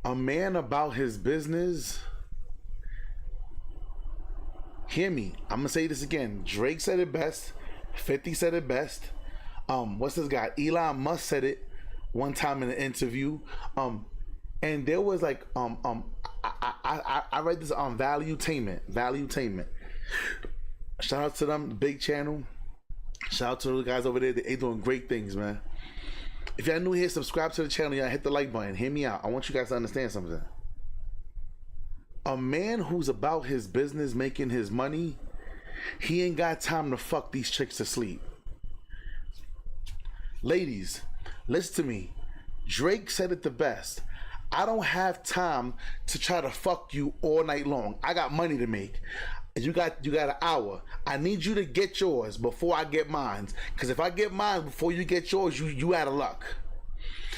A man about his business. Hear me. I'm gonna say this again. Drake said it best. 50 said it best. What's this guy? Elon Musk said it one time in an interview. And there was like I read this on Valuetainment. Shout out to them, big channel. Shout out to the guys over there. They doing great things, man. If y'all new here, subscribe to the channel. Y'all hit the like button. Hear me out. I want you guys to understand something. A man who's about his business, making his money, he ain't got time to fuck these chicks to sleep. Ladies, listen to me. Drake said it the best. I don't have time to try to fuck you all night long. I got money to make. You got an hour. I need you to get yours before I get mine. Because if I get mine before you get yours, you out of luck.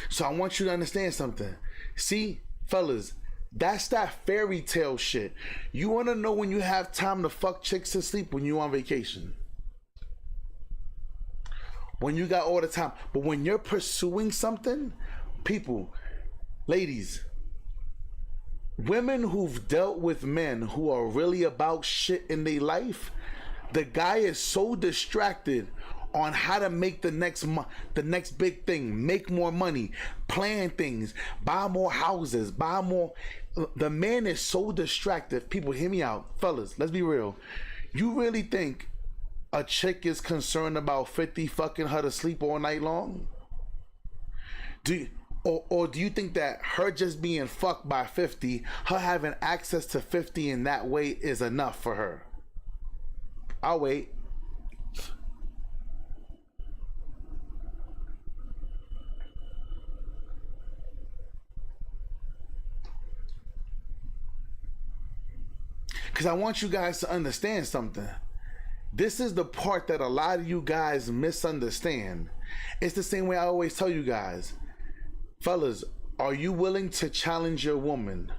So I want you to understand something. See, fellas, that's that fairy tale shit. You want to know when you have time to fuck chicks to sleep? When you on vacation. When you got all the time. But when you're pursuing something, people, ladies, women who've dealt with men who are really about shit in their life, the guy is so distracted on how to make the next big thing, make more money, plan things, buy more houses, buy more. The man is so distracted. People, hear me out. Fellas, let's be real. You really think a chick is concerned about 50 fucking her to sleep all night long? Or do you think that her just being fucked by 50, her having access to 50 in that way is enough for her? I'll wait. Because I want you guys to understand something. This is the part that a lot of you guys misunderstand. It's the same way I always tell you guys. Fellas, are you willing to challenge your woman?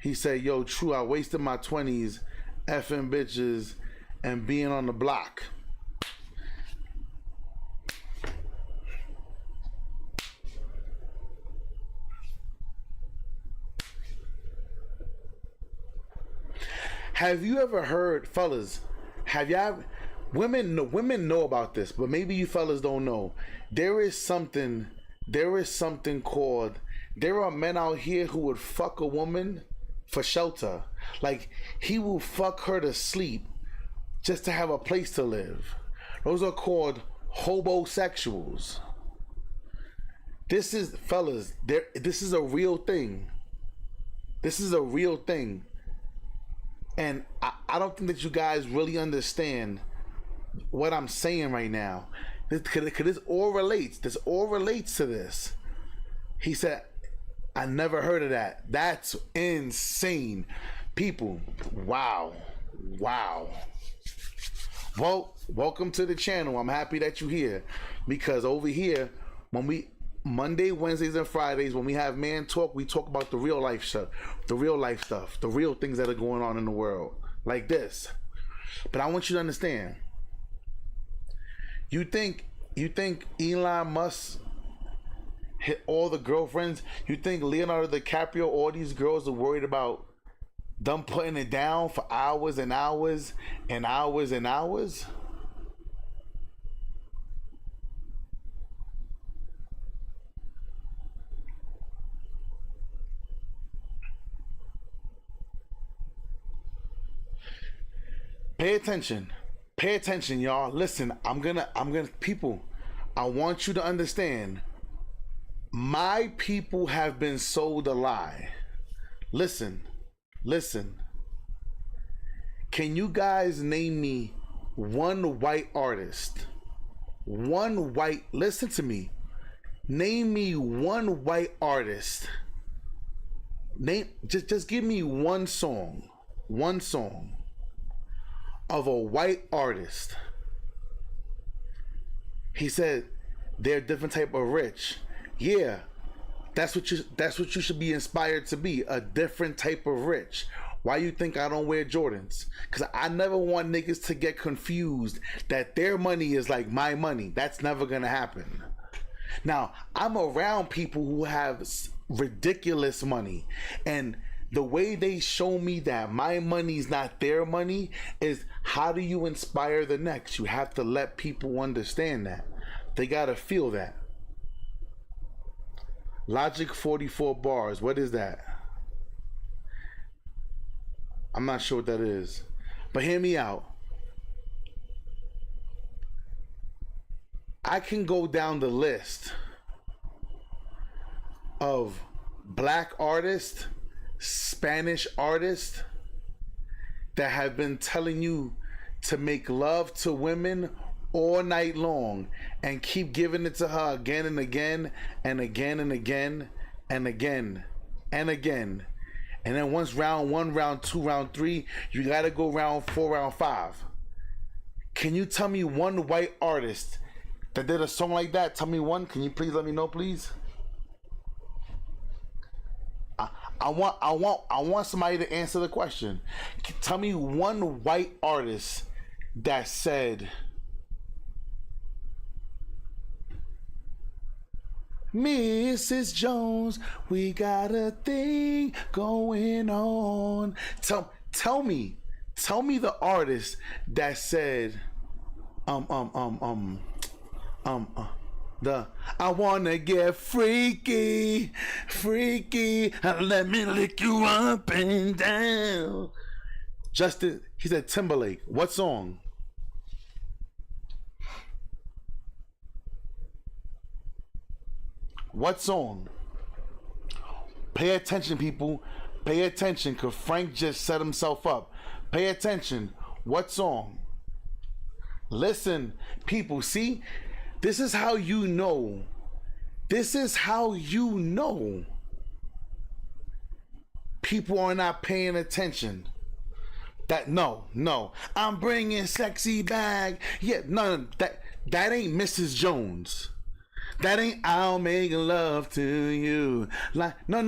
He said, yo, true, I wasted my 20s effing bitches and being on the block. Have you ever heard, fellas, have y'all, women know about this, but maybe you fellas don't know. There is something called, there are men out here who would fuck a woman for shelter. Like, he will fuck her to sleep just to have a place to live. Those are called hobosexuals. This is, fellas, this is a real thing. This is a real thing. And I don't think that you guys really understand what I'm saying right now. Because this all relates. This all relates to this. He said, I never heard of that. That's insane. People, wow. Wow. Well, welcome to the channel. I'm happy that you're here. Because over here, when we... Monday, Wednesdays, and Fridays, when we have Man Talk, we talk about the real life stuff, the real things that are going on in the world, like this. But I want you to understand. You think Elon Musk hit all the girlfriends? You think Leonardo DiCaprio, all these girls are worried about them putting it down for hours and hours and hours and hours? Pay attention, y'all. Listen, I'm gonna, people, I want you to understand, my people have been sold a lie. Listen. Can you guys name me one white artist? Listen to me. Name me one white artist. Just give me one song of a white artist. He said they're a different type of rich. Yeah, that's what you should be inspired to be, a different type of rich. Why you think I don't wear Jordans? Because I never want niggas to get confused that their money is like my money. That's never gonna happen. Now, I'm around people who have ridiculous money, and the way they show me that my money's not their money is, how do you inspire the next? You have to let people understand that. They gotta feel that. Logic 44 bars, what is that? I'm not sure what that is. But hear me out. I can go down the list of black artists, Spanish artists that have been telling you to make love to women all night long and keep giving it to her again and again and again and again and again and again. And then once round 1, round 2, round 3, you gotta go round 4, round 5. Can you tell me one white artist that did a song like that? Tell me one. Can you please let me know, please? I want somebody to answer the question. Tell me one white artist that said, Mrs. Jones, we got a thing going on. Tell me the artist that said, I wanna get freaky, freaky, and let me lick you up and down. Justin, he said Timberlake. What song? What song? Pay attention, people. Pay attention, because Frank just set himself up. Pay attention. What song? Listen, people, see? This is how you know. This is how you know people are not paying attention. No. I'm bringing sexy back. Yeah, no, that ain't Mrs. Jones. That ain't I'll make love to you. Like no.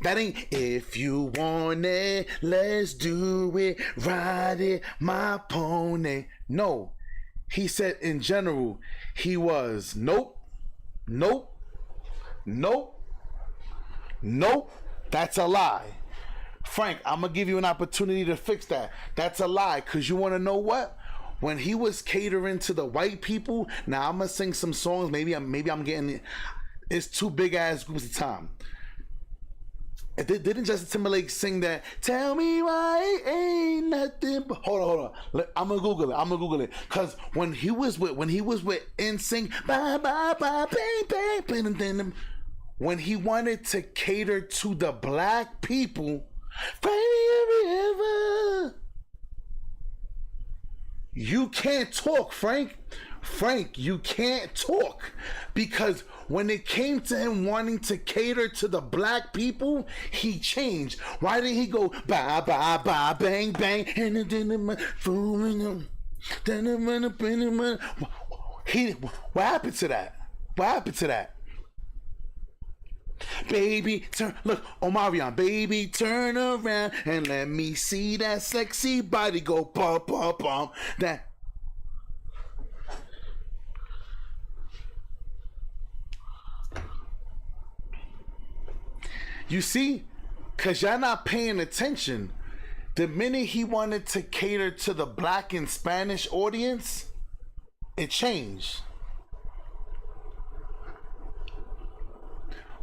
That ain't if you want it, let's do it. Ride it, my pony. No. He said in general, he was nope. That's a lie. Frank, I'm gonna give you an opportunity to fix that. That's a lie, because you want to know what? When he was catering to the white people, now I'm gonna sing some songs. Maybe I'm getting, it's two big ass groups of time. Didn't Justin Timberlake sing that? Tell me why ain't nothing but... Hold on. I'm gonna Google it. Cause when he was with NSYNC, bang, when he wanted to cater to the black people, you can't talk, Frank. Frank, you can't talk, because when it came to him wanting to cater to the black people, he changed. Why didn't he go ba ba ba bang bang and what happened to that? Baby, look, Omarion, baby, turn around and let me see that sexy body go bump, bump, bump. That. You see, because y'all not paying attention. The minute he wanted to cater to the black and Spanish audience, it changed.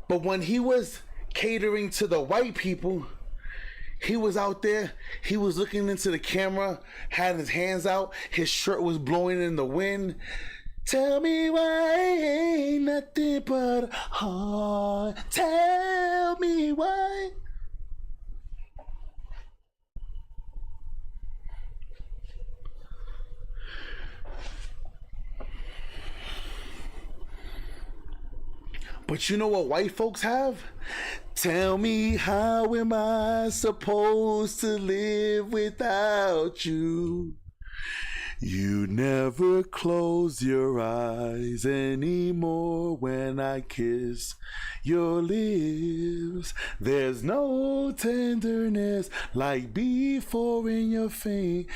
But when he was catering to the white people, he was out there, he was looking into the camera, had his hands out, his shirt was blowing in the wind. Tell me why ain't nothing but heart. Tell me why. But you know what white folks have? Tell me, how am I supposed to live without you? You never close your eyes anymore when I kiss your lips. There's no tenderness like before in your fingertips.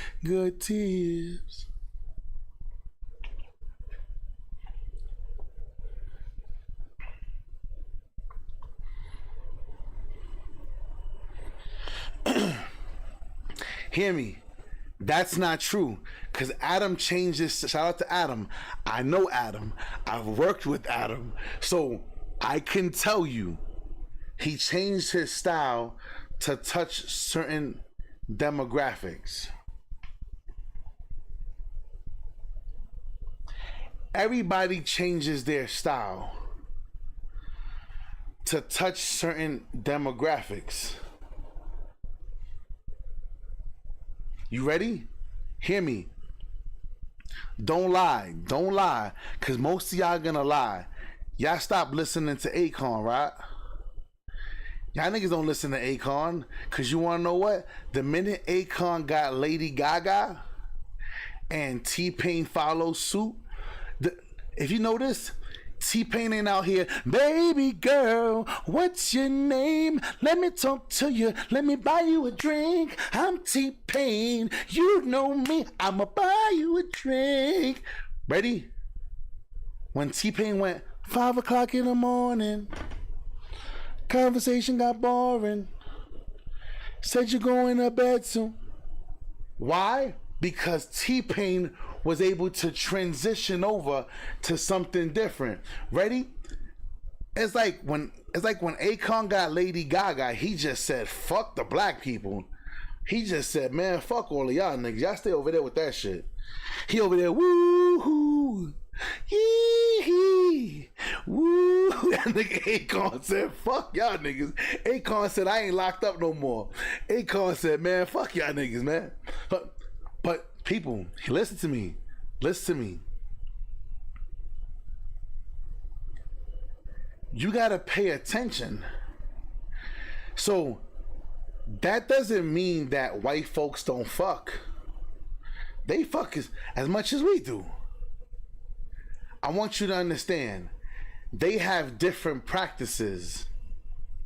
Hear me. That's not true, because Adam changed this. Shout out to Adam. I know Adam. I've worked with Adam. So I can tell you, he changed his style to touch certain demographics. Everybody changes their style. to touch certain demographics. You ready? Hear me. Don't lie. Don't lie. Because most of y'all gonna lie. Y'all stop listening to Akon, right? Y'all niggas don't listen to Akon. Because you want to know what? The minute Akon got Lady Gaga and T-Pain follows suit, if you notice, T-Pain ain't out here, baby girl, what's your name? Let me talk to you. Let me buy you a drink. I'm T-Pain. You know me. I'ma buy you a drink. Ready? When T-Pain went 5 o'clock in the morning, conversation got boring. Said you're going to bed soon. Why? Because T-Pain was able to transition over to something different. Ready? It's like when Akon got Lady Gaga, he just said, fuck the black people. He just said, man, fuck all of y'all niggas. Y'all stay over there with that shit. He over there, woo-hoo, yee-hee, woo. That nigga Akon said, fuck y'all niggas. Akon said, I ain't locked up no more. Akon said, man, fuck y'all niggas, man. But people, listen to me. Listen to me. You gotta pay attention. So that doesn't mean that white folks don't fuck. They fuck as much as we do. I want you to understand, they have different practices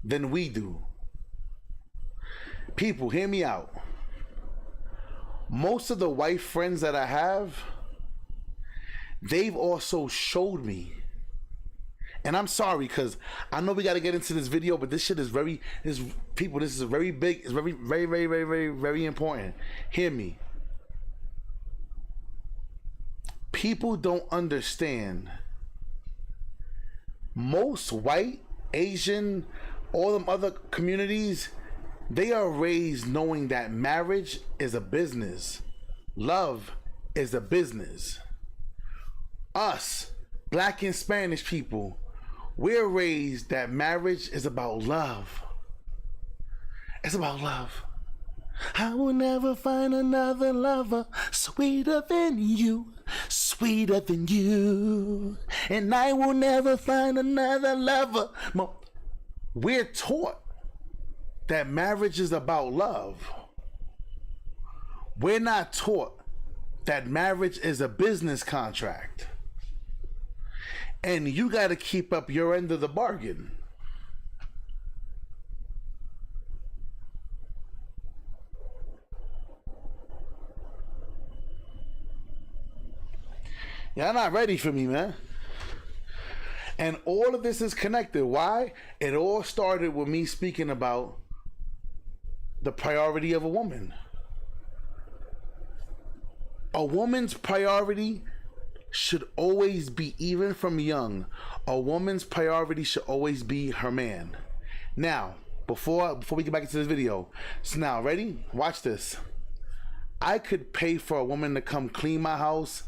than we do. People, hear me out. Most of the white friends that I have, they've also showed me, and I'm sorry because I know we got to get into this video, but this shit is this is very big, it's very, very, very, very, very, very important. Hear me. People don't understand. Most white, Asian, all them other communities, they are raised knowing that marriage is a business. Love is a business. Us, black and Spanish people, we're raised that marriage is about love. It's about love. I will never find another lover sweeter than you, sweeter than you. And I will never find another lover more. We're taught that marriage is about love. We're not taught that marriage is a business contract. And you got to keep up your end of the bargain. Y'all not ready for me, man. And all of this is connected. Why? It all started with me speaking about the priority of a woman. A woman's priority should always be, even from young, a woman's priority should always be her man. Now, before we get back into this video, so now, ready? Watch this. I could pay for a woman to come clean my house,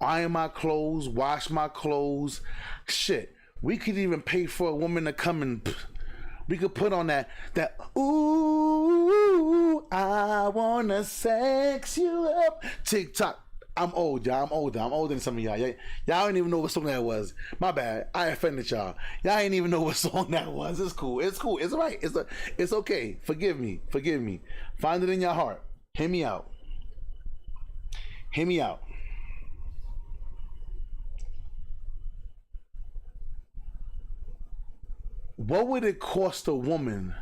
iron my clothes, wash my clothes. Shit, we could even pay for a woman to come and we could put on that ooh, I wanna sex you up TikTok. I'm old, y'all. I'm older than some of y'all. Y'all don't even know what song that was. My bad. I offended y'all. Y'all ain't even know what song that was. It's cool. It's cool. It's all right. It's okay. Forgive me. Forgive me. Find it in your heart. Hear me out. Hear me out. What would it cost a woman?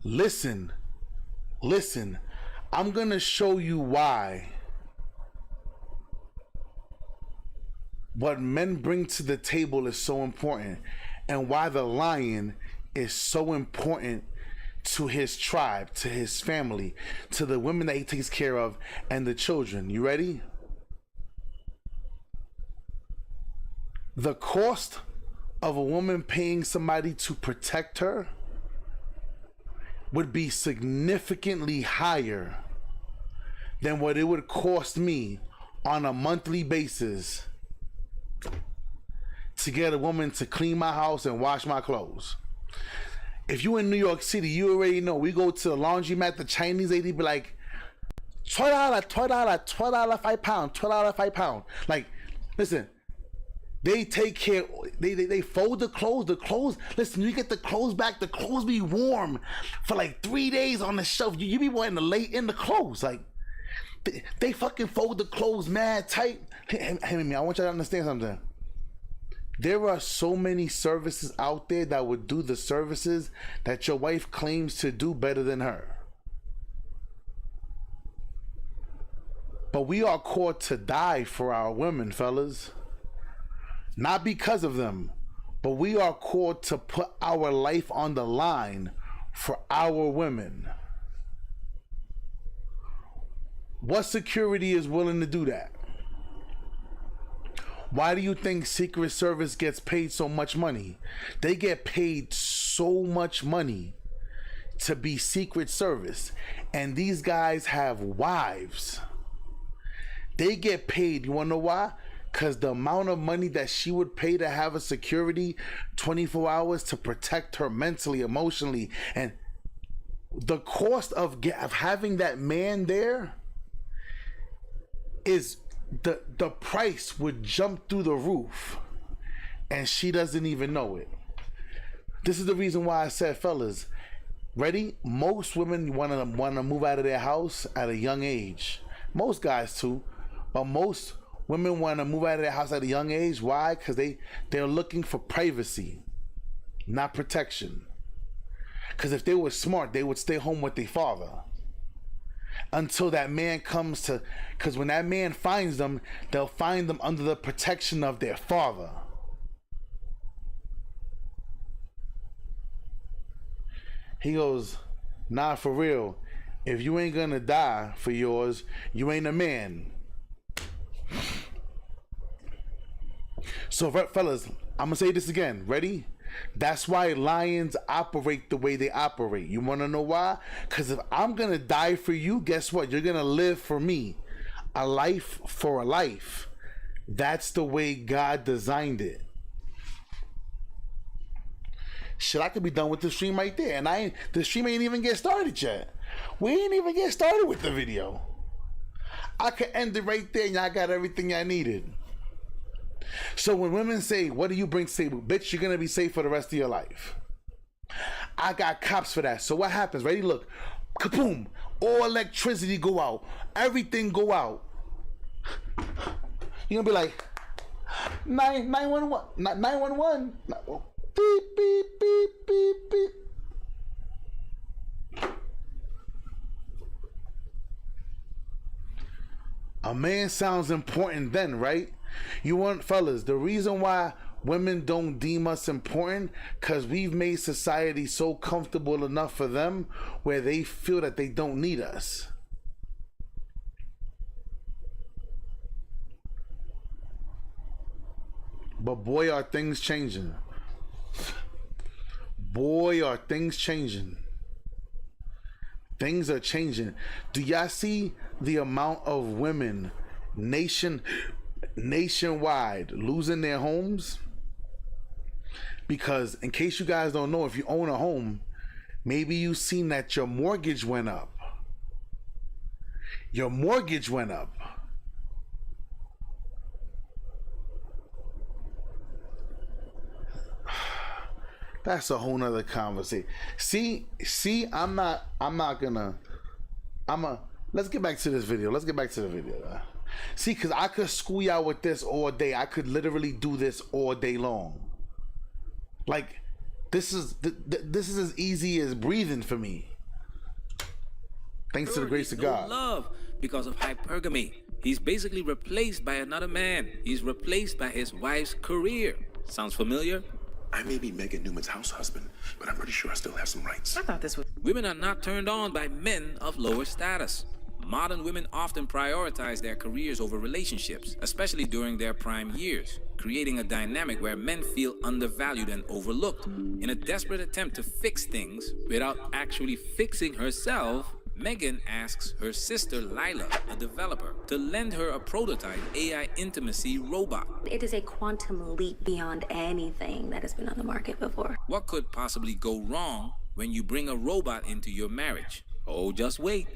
Listen. I'm gonna show you why. What men bring to the table is so important, and why the lion is so important to his tribe, to his family, to the women that he takes care of, and the children. You ready? The cost of a woman paying somebody to protect her would be significantly higher than what it would cost me on a monthly basis to get a woman to clean my house and wash my clothes. If you in New York City, you already know. We go to the laundromat, the Chinese lady be like, $12, $5 £5. Like, listen, they take care, they fold the clothes. Listen, you get the clothes back, the clothes be warm for like 3 days on the shelf. You be wanting to lay in the clothes. Like, they fucking fold the clothes mad tight. Hey, I want you to understand something. There are so many services out there that would do the services that your wife claims to do better than her. But we are called to die for our women, fellas. Not because of them, but we are called to put our life on the line for our women. What security is willing to do that? Why do you think Secret Service gets paid so much money? They get paid so much money to be Secret Service. And these guys have wives. They get paid. You want to know why? Because the amount of money that she would pay to have a security 24 hours to protect her mentally, emotionally, and the cost of having that man there is the price would jump through the roof, and she doesn't even know it. This is the reason why I said, fellas, ready? Most women want to move out of their house at a young age. Most guys too, but most women want to move out of their house at a young age. Why? Because they're looking for privacy, not protection. Because if they were smart, they would stay home with their father until that man comes to, because when that man finds them, they'll find them under the protection of their father. He goes, nah, for real, if you ain't gonna die for yours, you ain't a man. So fellas, I'm gonna say this again. Ready? That's why lions operate the way they operate. You want to know why? Because if I'm going to die for you, guess what? You're going to live for me. A life for a life. That's the way God designed it. Shit, I could be done with the stream right there. And the stream ain't even get started yet. We ain't even get started with the video. I could end it right there and y'all got everything I needed. So when women say, what do you bring to the table? Bitch, you're going to be safe for the rest of your life. I got cops for that. So what happens? Ready? Look. Kaboom. All electricity go out. Everything go out. You're going to be like, 911. 911. Beep, beep, beep, beep, beep. A man sounds important then, right? You want, fellas, the reason why women don't deem us important, because we've made society so comfortable enough for them where they feel that they don't need us. But boy, are things changing. Boy, are things changing. Things are changing. Do y'all see the amount of women nationwide losing their homes? Because in case you guys don't know, if you own a home, maybe you've seen that your mortgage went up. Your mortgage went up. That's a whole nother conversation. See, let's get back to this video. See, because I could school y'all with this all day. I could literally do this all day long. Like, this is as easy as breathing for me. Thanks to the grace of God. Love because of hypergamy. He's basically replaced by another man. He's replaced by his wife's career. Sounds familiar? I may be Megan Newman's house husband, but I'm pretty sure I still have some rights. I thought this was... Women are not turned on by men of lower status. Modern women often prioritize their careers over relationships, especially during their prime years, creating a dynamic where men feel undervalued and overlooked. In a desperate attempt to fix things without actually fixing herself, Megan asks her sister Lila, a developer, to lend her a prototype AI intimacy robot. It is a quantum leap beyond anything that has been on the market before. What could possibly go wrong when you bring a robot into your marriage? Oh, just wait.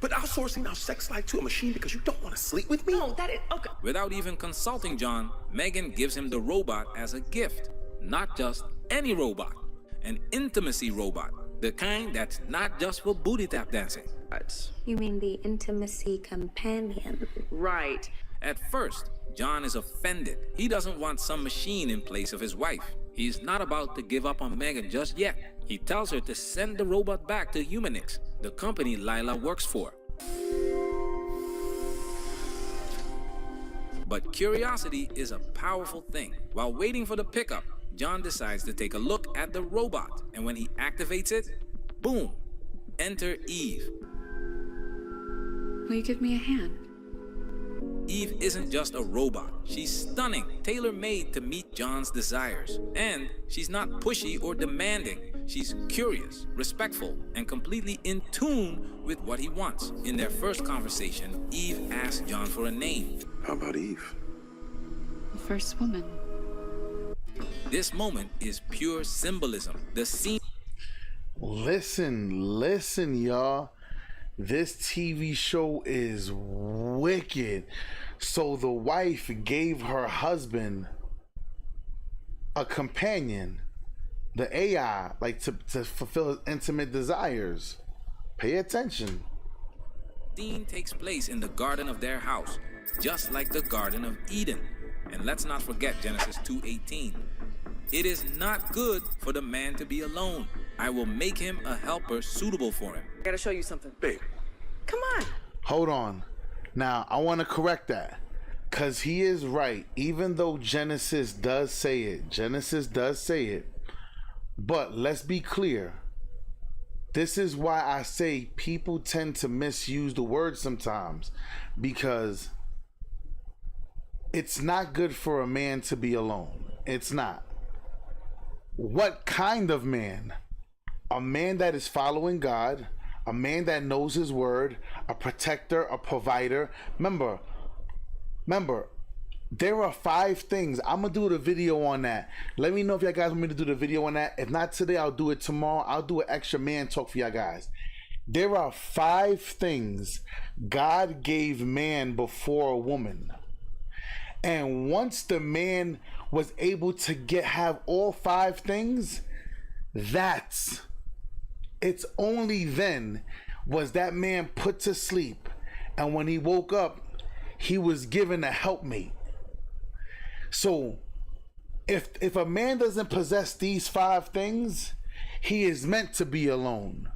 But outsourcing our sex life to a machine because you don't want to sleep with me? No, that is okay. Without even consulting John, Megan gives him the robot as a gift. Not just any robot, an intimacy robot. The kind that's not just for booty tap dancing. You mean the intimacy companion? Right. At first, John is offended. He doesn't want some machine in place of his wife. He's not about to give up on Megan just yet. He tells her to send the robot back to Humanix, the company Lila works for. But curiosity is a powerful thing. While waiting for the pickup, John decides to take a look at the robot, and when he activates it, boom, enter Eve. Will you give me a hand? Eve isn't just a robot. She's stunning, tailor-made to meet John's desires. And she's not pushy or demanding. She's curious, respectful, and completely in tune with what he wants. In their first conversation, Eve asked John for a name. How about Eve? The first woman. This moment is pure symbolism. The scene. Listen, y'all. This TV show is wicked. So the wife gave her husband a companion, the AI, like to fulfill his intimate desires. Pay attention. Scene takes place in the garden of their house, just like the Garden of Eden. And let's not forget Genesis 2:18. It is not good for the man to be alone. I will make him a helper suitable for him. I gotta show you something. Babe. Come on. Hold on. Now, I want to correct that. Because he is right. Even though Genesis does say it. But let's be clear. This is why I say people tend to misuse the word sometimes. Because it's not good for a man to be alone. It's not. What kind of man? A man that is following God, a man that knows his word, a protector, a provider. Remember, there are 5 things. I'm going to do the video on that. Let me know if y'all guys want me to do the video on that. If not today, I'll do it tomorrow. I'll do an extra man talk for y'all guys. There are 5 things God gave man before a woman. And once the man was able to have all 5 things, it's only then was that man put to sleep, and when he woke up, he was given a helpmate. So if a man doesn't possess these 5 things, he is meant to be alone.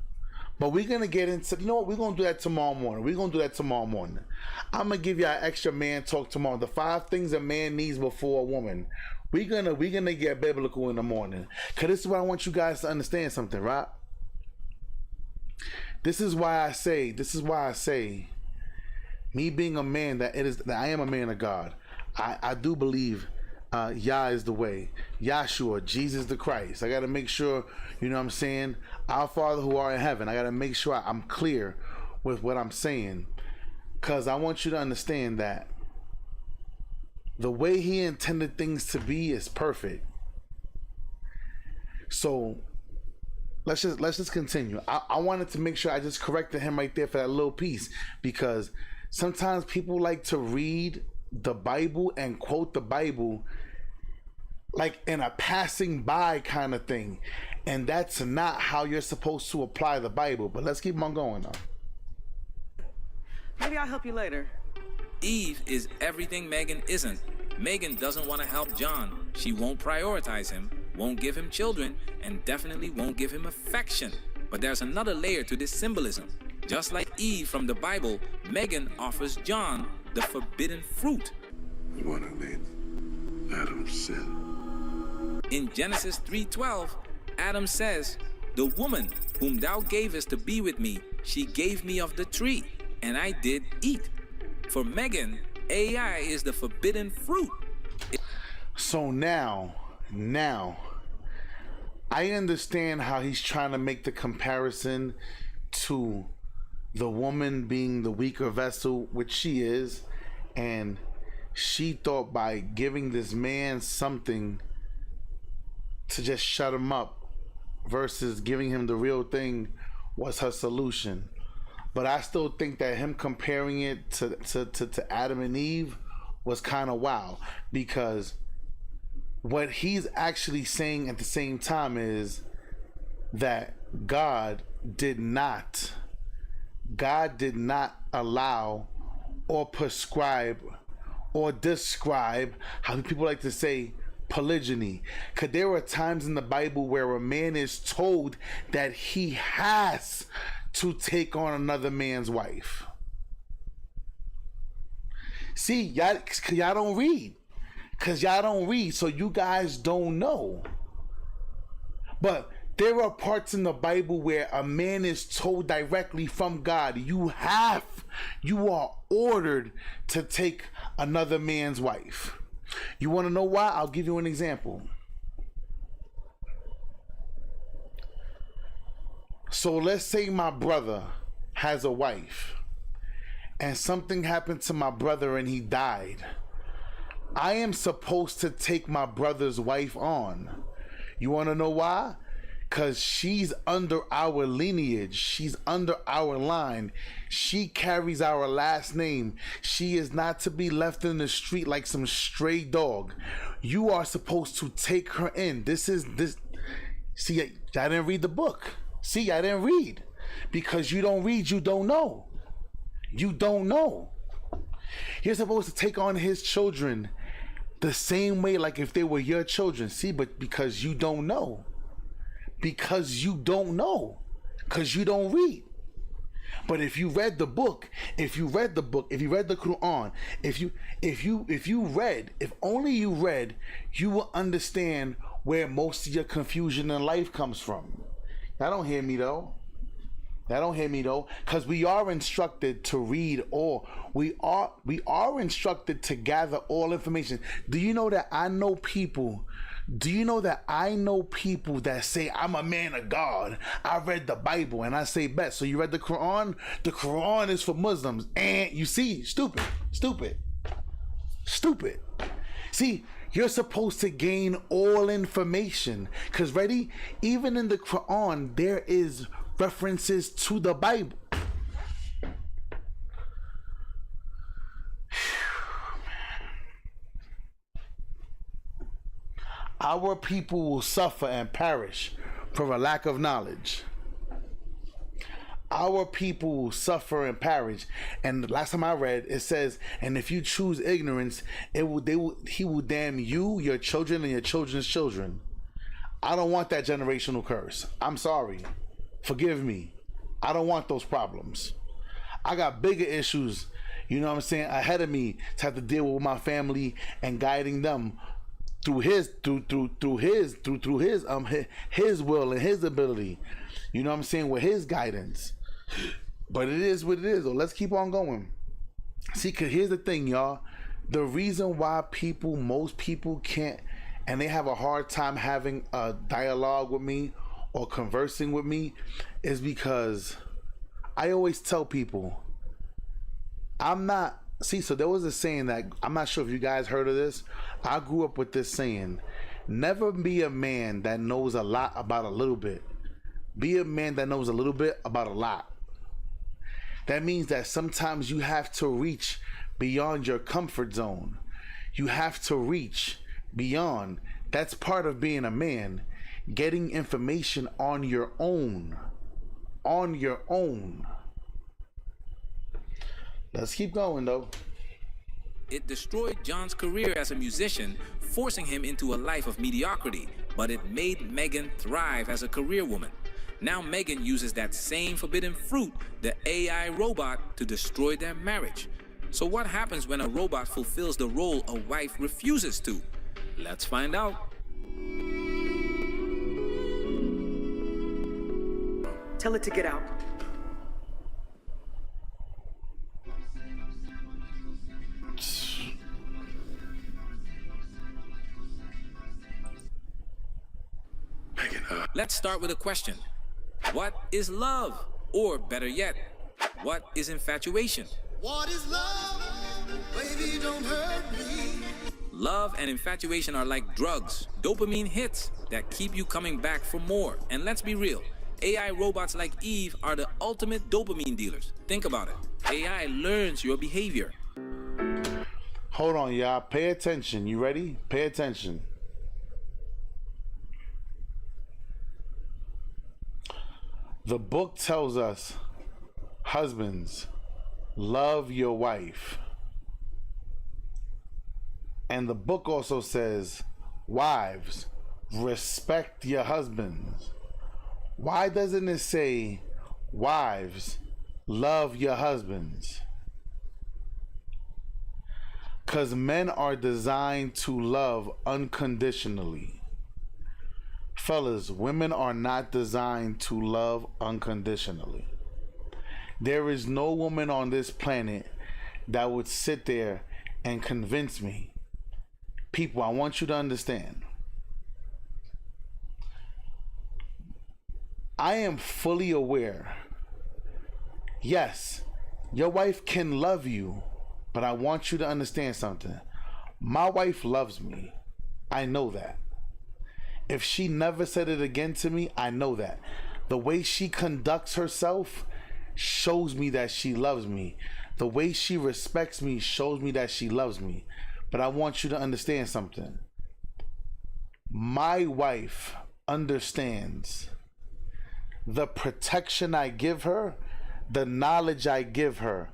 But we're gonna get into, you know what, we're gonna do that tomorrow morning. I'm gonna give y'all extra man talk tomorrow. The 5 things a man needs before a woman. We're gonna get biblical in the morning. Cause this is what I want you guys to understand something, right? This is why I say, me being a man, that I am a man of God. I do believe Yah is the way. Yahshua, Jesus the Christ. I got to make sure, you know what I'm saying? Our Father who art in heaven. I got to make sure I'm clear with what I'm saying. Because I want you to understand that the way he intended things to be is perfect. So let's just continue. I wanted to make sure I just corrected him right there for that little piece, because sometimes people like to read the Bible and quote the Bible like in a passing by kind of thing, and that's not how you're supposed to apply the Bible. But let's keep on going though. Maybe I'll help you later. Eve is everything Megan isn't. Megan doesn't want to help John. She won't prioritize him, won't give him children, and definitely won't give him affection. But there's another layer to this symbolism. Just like Eve from the Bible, Megan offers John the forbidden fruit. The one who made Adam sin. In Genesis 3:12, Adam says, "The woman whom thou gavest to be with me, she gave me of the tree, and I did eat." For Megan, AI is the forbidden fruit. So now, I understand how he's trying to make the comparison to the woman being the weaker vessel, which she is, and she thought by giving this man something to just shut him up versus giving him the real thing was her solution. But I still think that him comparing it to Adam and Eve was kind of wild, because what he's actually saying at the same time is that God did not allow or prescribe or describe, how people like to say, polygyny. Because there are times in the Bible where a man is told that he has to take on another man's wife. See, y'all don't read. Because y'all don't read, so you guys don't know. But there are parts in the Bible where a man is told directly from God, you are ordered to take another man's wife. You want to know why? I'll give you an example. So let's say my brother has a wife and something happened to my brother and he died. I am supposed to take my brother's wife on. You want to know why? Because she's under our lineage. She's under our line. She carries our last name. She is not to be left in the street like some stray dog. You are supposed to take her in. See, I didn't read the book. See, I didn't read. Because you don't read, you don't know. You don't know. You're supposed to take on his children the same way like if they were your children. See, but because you don't know. Because you don't know. Because you don't read. But if you read the book, if you read the Quran, if only you read, you will understand where most of your confusion in life comes from. That don't hear me though. Because we are instructed to read all. We are instructed to gather all information. Do you know that I know people that say, I'm a man of God, I read the Bible, and I say, bet. So you read the Quran? The Quran is for Muslims. And you see, stupid. See, you're supposed to gain all information. Because ready, even in the Quran, there is references to the Bible. Our people will suffer and perish for a lack of knowledge. Our people will suffer and perish. And the last time I read, it says, and if you choose ignorance, he will damn you, your children, and your children's children. I don't want that generational curse. I'm sorry. Forgive me. I don't want those problems. I got bigger issues, you know what I'm saying, ahead of me to have to deal with my family and guiding them through his will and his ability. You know what I'm saying, with his guidance. But it is what it is, though. Let's keep on going. See, cause here's the thing, y'all. The reason why most people can't, and they have a hard time having a dialogue with me or conversing with me, is because I always tell people, so there was a saying that, I'm not sure if you guys heard of this. I grew up with this saying, never be a man that knows a lot about a little bit. Be a man that knows a little bit about a lot. That means that sometimes you have to reach beyond your comfort zone. You have to reach beyond. That's part of being a man. Getting information on your own. Let's keep going though. It destroyed John's career as a musician, forcing him into a life of mediocrity, but it made Megan thrive as a career woman. Now Megan uses that same forbidden fruit, the AI robot, to destroy their marriage. So what happens when a robot fulfills the role a wife refuses to? Let's find out. Tell it to get out. Megan, Let's start with a question. What is love? Or better yet, what is infatuation? What is love? Baby, don't hurt me. Love and infatuation are like drugs, dopamine hits that keep you coming back for more. And let's be real, AI robots like Eve are the ultimate dopamine dealers. Think about it. AI learns your behavior. Hold on, y'all. Pay attention. You ready? Pay attention. The book tells us, husbands, love your wife. And the book also says, wives, respect your husbands. Why doesn't it say, wives, love your husbands? Because men are designed to love unconditionally. Fellas, women are not designed to love unconditionally. There is no woman on this planet that would sit there and convince me. People, I want you to understand. I am fully aware. Yes, your wife can love you, but I want you to understand something. My wife loves me. I know that. If she never said it again to me, I know that. The way she conducts herself shows me that she loves me. The way she respects me shows me that she loves me. But I want you to understand something. My wife understands the protection I give her, the knowledge I give her,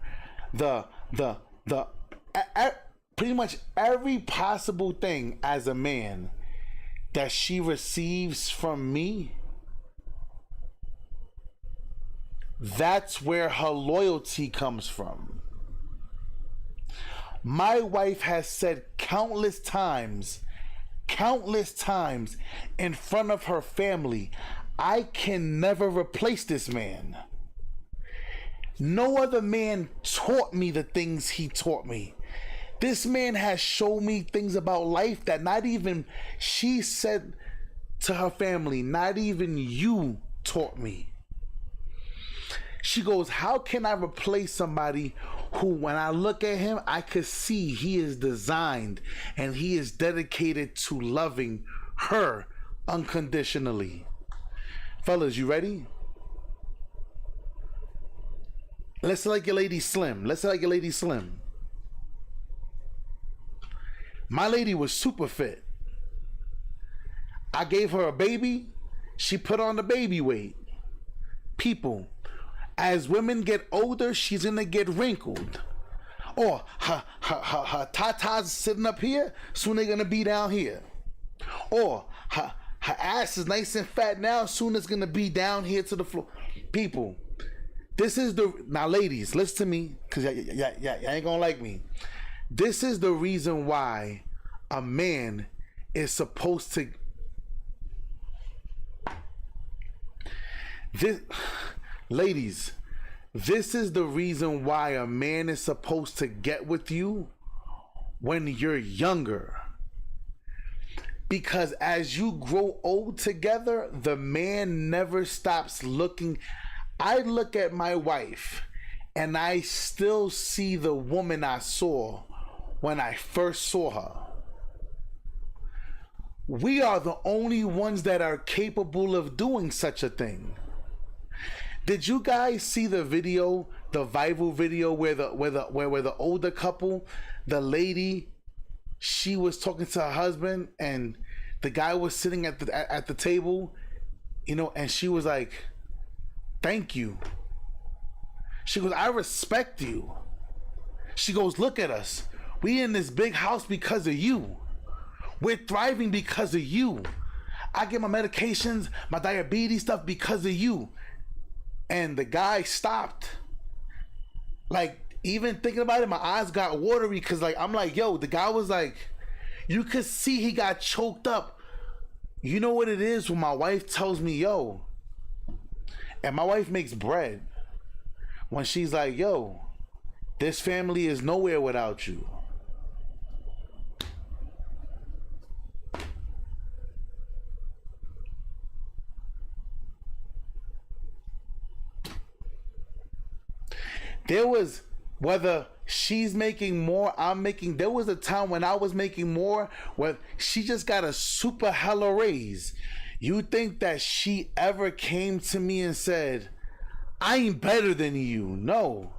pretty much every possible thing as a man that she receives from me. That's where her loyalty comes from. My wife has said countless times in front of her family, I can never replace this man. No other man taught me the things he taught me. This man has shown me things about life that not even, she said to her family, not even you taught me. She goes, how can I replace somebody who, when I look at him, I could see he is designed and he is dedicated to loving her unconditionally. Fellas, you ready? Let's say like your lady Slim. Let's say like your lady Slim. My lady was super fit. I gave her a baby. She put on the baby weight. People, as women get older, she's gonna get wrinkled. Or her tatas sitting up here, soon they're gonna be down here. Or her ass is nice and fat now, soon it's gonna be down here to the floor. People, this is now ladies, listen to me, because y'all ain't gonna like me. This is the reason why a man is supposed to... Ladies, this is the reason why a man is supposed to get with you when you're younger. Because as you grow old together, the man never stops looking. I look at my wife and I still see the woman I saw when I first saw her. We are the only ones that are capable of doing such a thing. Did you guys see the video, the viral video where the older couple, the lady, she was talking to her husband and the guy was sitting at the table, you know, and she was like, "Thank you." She goes, "I respect you." She goes, "Look at us. We in this big house because of you. We're thriving because of you. I get my medications, my diabetes stuff because of you." And the guy stopped. Like, even thinking about it, my eyes got watery because, like, I'm like, yo, the guy was like, you could see he got choked up. You know what it is when my wife tells me, yo, and my wife makes bread, when she's like, yo, this family is nowhere without you. There was, whether she's making more, I'm making, there was a time when I was making more, where she just got a super hella raise. You think that she ever came to me and said, I ain't better than you? No.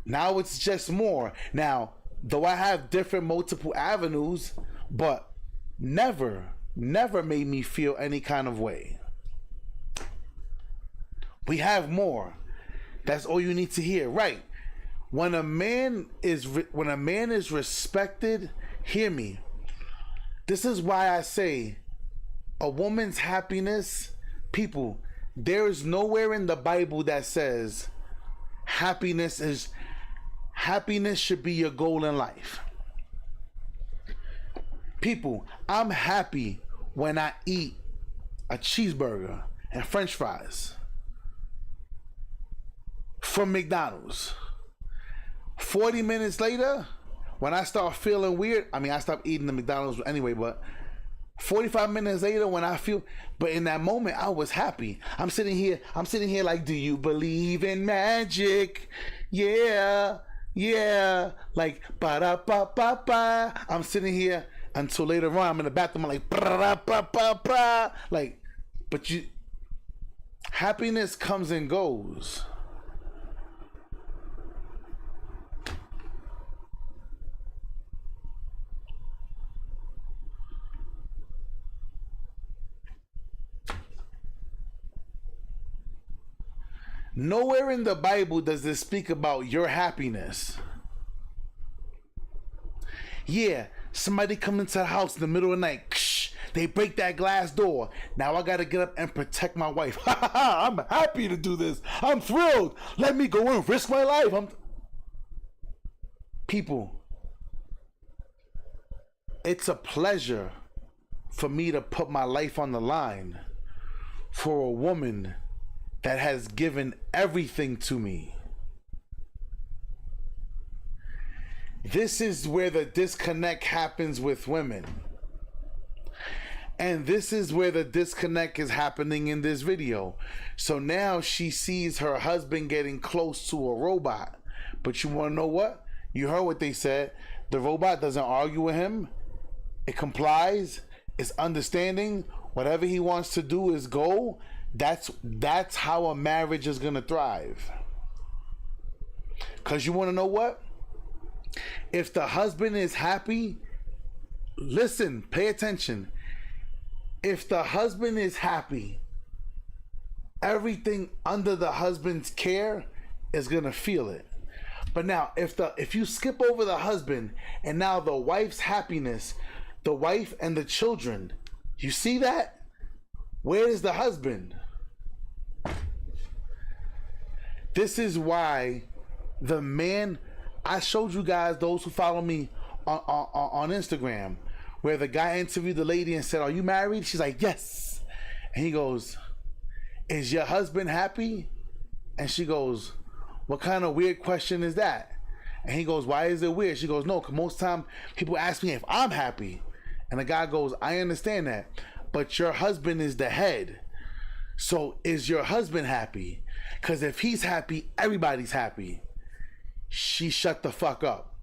Now it's just more. Now, though I have different multiple avenues, but never made me feel any kind of way. We have more. That's all you need to hear, right? When a man is respected, hear me. This is why I say a woman's happiness, people, there is nowhere in the Bible that says happiness should be your goal in life. People, I'm happy when I eat a cheeseburger and French fries from McDonald's. 40 minutes later, when I start feeling weird, I mean, I stopped eating the McDonald's anyway, but 45 minutes later when I feel, but in that moment, I was happy. I'm sitting here like, do you believe in magic? Yeah, like, ba-da-ba-ba-ba. I'm sitting here until later on, I'm in the bathroom, I'm like, ba-da-ba-ba-ba. Like, but happiness comes and goes. Nowhere in the Bible does this speak about your happiness. Yeah, somebody come into the house in the middle of the night. They break that glass door. Now I gotta get up and protect my wife. I'm happy to do this. I'm thrilled. Let me go and risk my life. People, it's a pleasure for me to put my life on the line for a woman that has given everything to me. This is where the disconnect happens with women. And this is where the disconnect is happening in this video. So now she sees her husband getting close to a robot. But you want to know what? You heard what they said. The robot doesn't argue with him. It complies. It's understanding. Whatever he wants to do is go. That's how a marriage is gonna thrive. Cause you wanna know what? If the husband is happy, listen, pay attention. If the husband is happy, everything under the husband's care is gonna feel it. But now if you skip over the husband and now the wife's happiness, the wife and the children, you see that? Where is the husband? This is why the man, I showed you guys, those who follow me on Instagram, where the guy interviewed the lady and said, are you married? She's like, yes. And he goes, is your husband happy? And she goes, what kind of weird question is that? And he goes, why is it weird? She goes, no, because most time people ask me if I'm happy. And the guy goes, I understand that, but your husband is the head. So is your husband happy? Because if he's happy, everybody's happy. She shut the fuck up.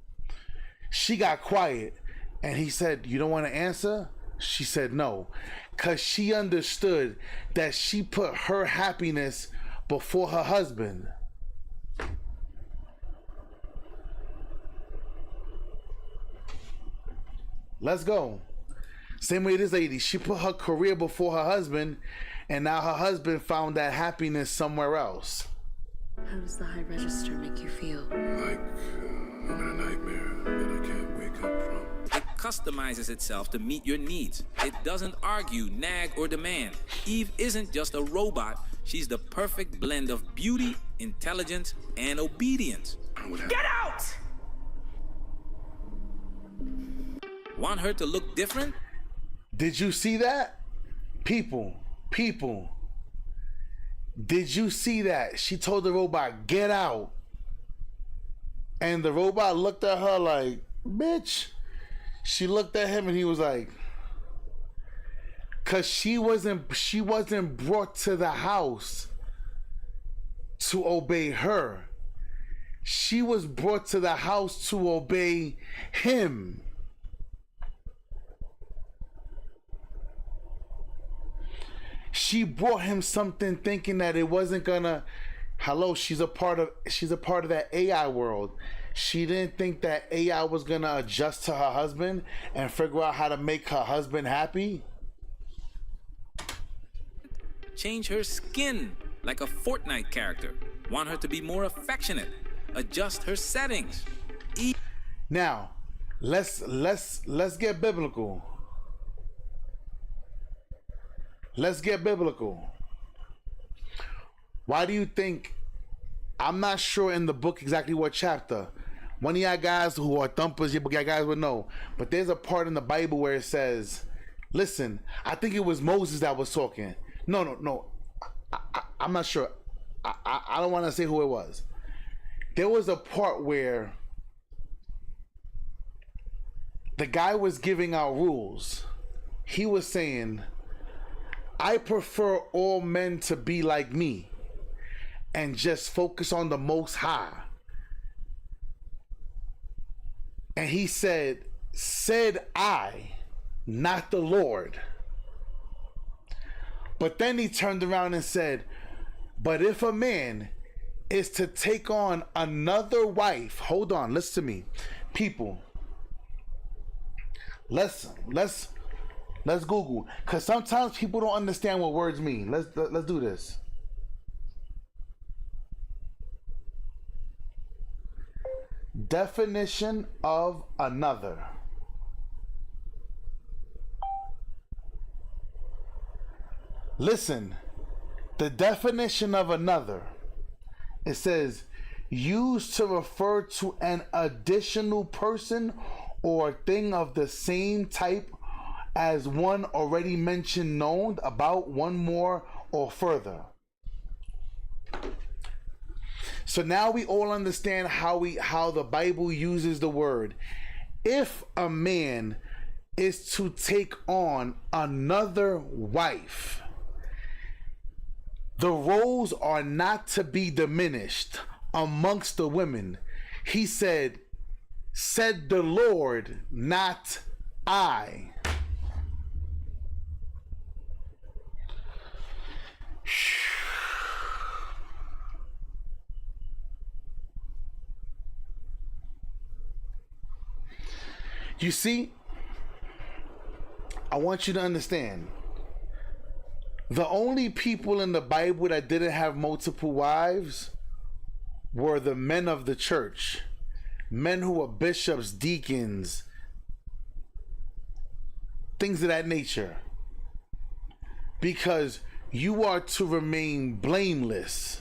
She got quiet. And he said, you don't want to answer? She said no. Because she understood that she put her happiness before her husband. Let's go. Same way this lady, she put her career before her husband, and now her husband found that happiness somewhere else. How does the high register make you feel? Like I'm in a nightmare that I can't wake up from. It customizes itself to meet your needs. It doesn't argue, nag, or demand. Eve isn't just a robot. She's the perfect blend of beauty, intelligence, and obedience. Get out! Want her to look different? Did you see that? People. Did you see that? She told the robot, get out. And the robot looked at her like, bitch. She looked at him and he was like, cause she wasn't brought to the house to obey her. She was brought to the house to obey him. She brought him something thinking that it wasn't gonna, hello, she's a part of that AI world. She didn't think that AI was gonna adjust to her husband and figure out how to make her husband happy. Change her skin like a Fortnite character. Want her to be more affectionate. Adjust her settings. Now, let's get biblical. Let's get biblical. Why do you think, I'm not sure in the book exactly what chapter. One of y'all guys who are thumpers, you guys would know. But there's a part in the Bible where it says, listen, I think it was Moses that was talking. No. I'm not sure. I don't want to say who it was. There was a part where the guy was giving out rules. He was saying, I prefer all men to be like me and just focus on the Most High. And he said I, not the Lord. But then he turned around and said, but if a man is to take on another wife, hold on, listen to me. People, let's Google, because sometimes people don't understand what words mean. Let's do this. Definition of another. Listen, the definition of another, it says, used to refer to an additional person or thing of the same type as one already mentioned, known about one more or further. So now we all understand how the Bible uses the word. If a man is to take on another wife, the roles are not to be diminished amongst the women. He said the Lord, not I. You see, I want you to understand, the only people in the Bible that didn't have multiple wives were the men of the church, men who were bishops, deacons, things of that nature, because you are to remain blameless.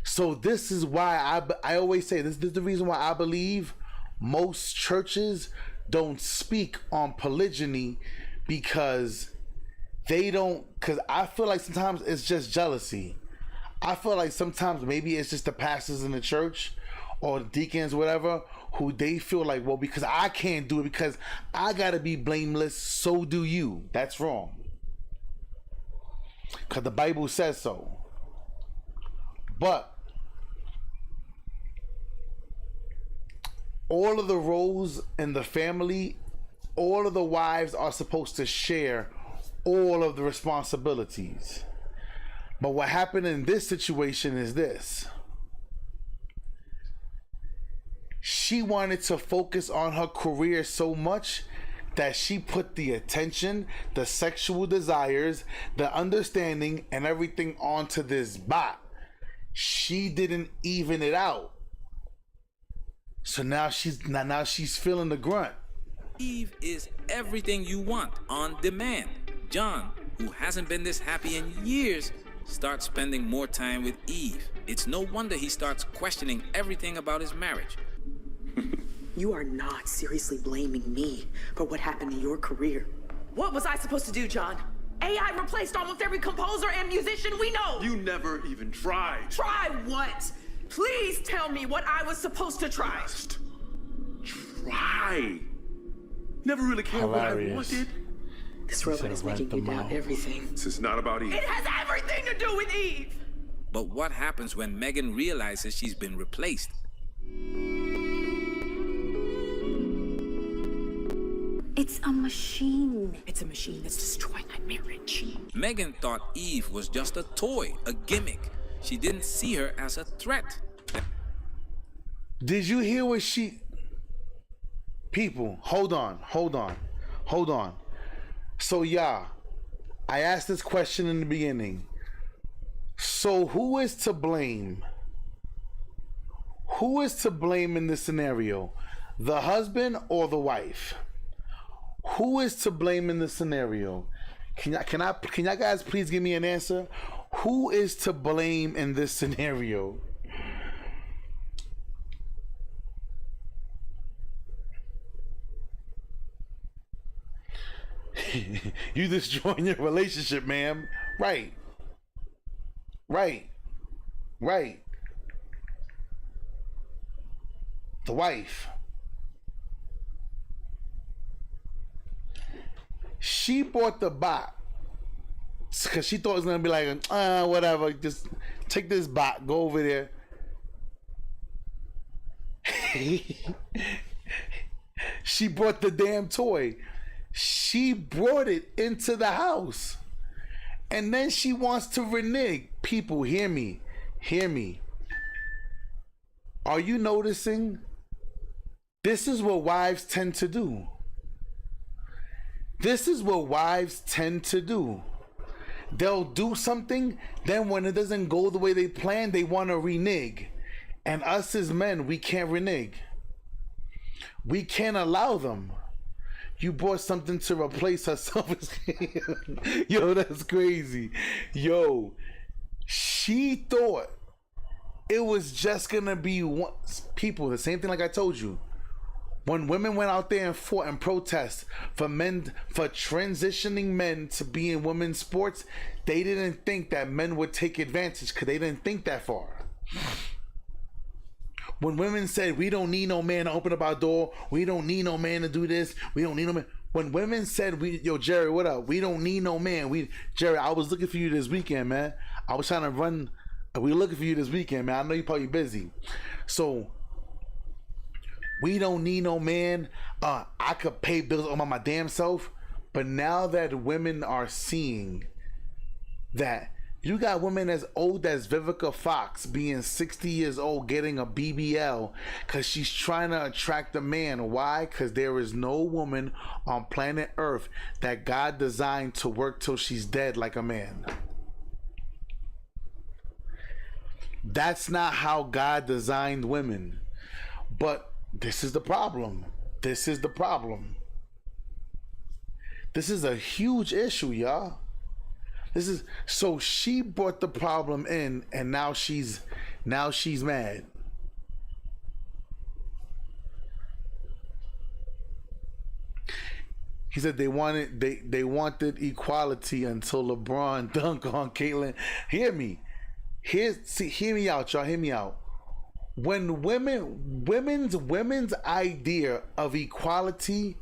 So this is why I always say, this is the reason why I believe most churches don't speak on polygyny, because I feel like sometimes it's just jealousy. I feel like sometimes maybe it's just the pastors in the church or the deacons, whatever, who they feel like, well, because I can't do it, because I gotta be blameless, so do you. That's wrong, because the Bible says so. But all of the roles in the family, all of the wives are supposed to share all of the responsibilities. But what happened in this situation is this. She wanted to focus on her career so much that she put the attention, the sexual desires, the understanding, and everything onto this bot. She didn't even it out. So now she's feeling the grunt. Eve is everything you want on demand. John, who hasn't been this happy in years, starts spending more time with Eve. It's no wonder he starts questioning everything about his marriage. You are not seriously blaming me for what happened in your career. What was I supposed to do, John? AI replaced almost every composer and musician we know. You never even tried. Try what? Please tell me what I was supposed to try. Just try. Never really cared what I wanted. This robot is making you doubt everything. This is not about Eve. It has everything to do with Eve. But what happens when Megan realizes she's been replaced? It's a machine. It's a machine that's destroying my marriage. Megan thought Eve was just a toy, a gimmick. She didn't see her as a threat. Did you hear what she... People, hold on. So, yeah, I asked this question in the beginning. So, who is to blame? Who is to blame in this scenario? The husband or the wife? Who is to blame in this scenario? Can y'all guys please give me an answer? Who is to blame in this scenario? You destroying your relationship, ma'am. Right. The wife. She bought the bot because she thought it was gonna be like, whatever, just take this bot, go over there. She brought the damn toy. She brought it into the house. And then she wants to renege. People, hear me. Are you noticing? This is what wives tend to do. They'll do something, then when it doesn't go the way they planned, they want to renege. And us as men, we can't renege. We can't allow them. You bought something to replace herself. Yo, that's crazy. Yo, she thought it was just gonna be one. People, the same thing like I told you. When women went out there and fought and protest for transitioning men to be in women's sports, they didn't think that men would take advantage because they didn't think that far. When women said, we don't need no man to open up our door, we don't need no man to do this, we don't need no man. When women said, yo, Jerry, what up? We don't need no man. Jerry, I was looking for you this weekend, man. I was trying to run. We were looking for you this weekend, man. I know you're probably busy. So, we don't need no man. I could pay bills all by my damn self. But now that women are seeing that you got women as old as Vivica Fox being 60 years old getting a BBL because she's trying to attract a man. Why? Because there is no woman on planet Earth that God designed to work till she's dead like a man. That's not how God designed women. But this is the problem. This is a huge issue, y'all. So she brought the problem in, and now she's mad. He said they wanted equality until LeBron dunked on Caitlyn. Hear me. Hear me out, y'all. Hear me out. When women's idea of equality